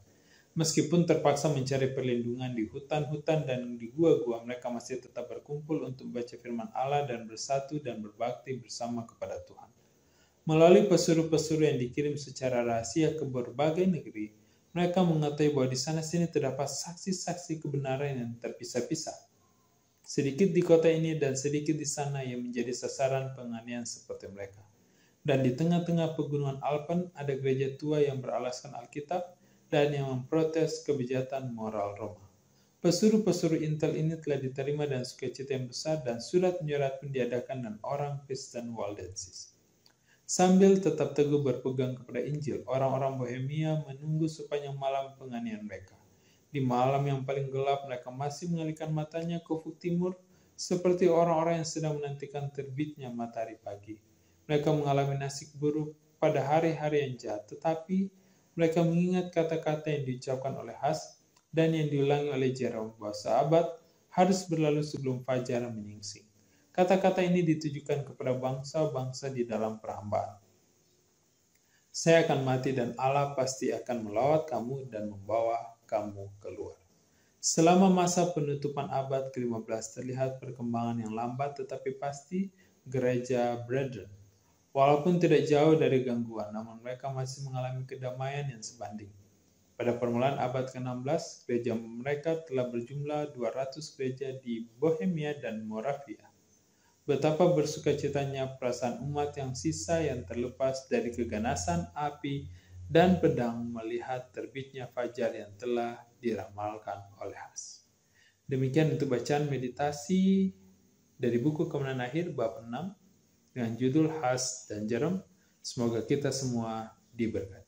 Meskipun terpaksa mencari perlindungan di hutan-hutan dan di gua-gua, mereka masih tetap berkumpul untuk membaca firman Allah dan bersatu dan berbakti bersama kepada Tuhan. Melalui pesuruh-pesuruh yang dikirim secara rahasia ke berbagai negeri, mereka mengetahui bahwa di sana-sini terdapat saksi-saksi kebenaran yang terpisah-pisah. Sedikit di kota ini dan sedikit di sana yang menjadi sasaran penganiayaan seperti mereka. Dan di tengah-tengah pegunungan Alpen ada gereja tua yang beralaskan Alkitab dan yang memprotes kebejatan moral Roma. Pesuruh-pesuruh intel ini telah diterima dan sukacita yang besar dan surat-menyurat pun diadakan dan orang Kristen Waldensis. Sambil tetap teguh berpegang kepada Injil, orang-orang Bohemia menunggu sepanjang malam penganiayaan mereka. Di malam yang paling gelap, mereka masih mengalihkan matanya ke ufuk timur, seperti orang-orang yang sedang menantikan terbitnya matahari pagi. Mereka mengalami nasib buruk pada hari-hari yang jahat, tetapi mereka mengingat kata-kata yang diucapkan oleh Huss dan yang diulangi oleh Jerome bahwa sahabat harus berlalu sebelum fajar menyingsing. Kata-kata ini ditujukan kepada bangsa-bangsa di dalam perhambaan. Saya akan mati dan Allah pasti akan melawat kamu dan membawa kamu keluar. Selama masa penutupan abad ke-15 terlihat perkembangan yang lambat tetapi pasti gereja Brethren. Walaupun tidak jauh dari gangguan, namun mereka masih mengalami kedamaian yang sebanding. Pada permulaan abad ke-16, gereja mereka telah berjumlah 200 gereja di Bohemia dan Moravia. Betapa bersukacitanya perasaan umat yang sisa yang terlepas dari keganasan api dan pedang melihat terbitnya fajar yang telah diramalkan oleh Huss. Demikian untuk bacaan meditasi dari buku Kemenangan Akhir bab 6 dengan judul Huss dan Jerome. Semoga kita semua diberkati.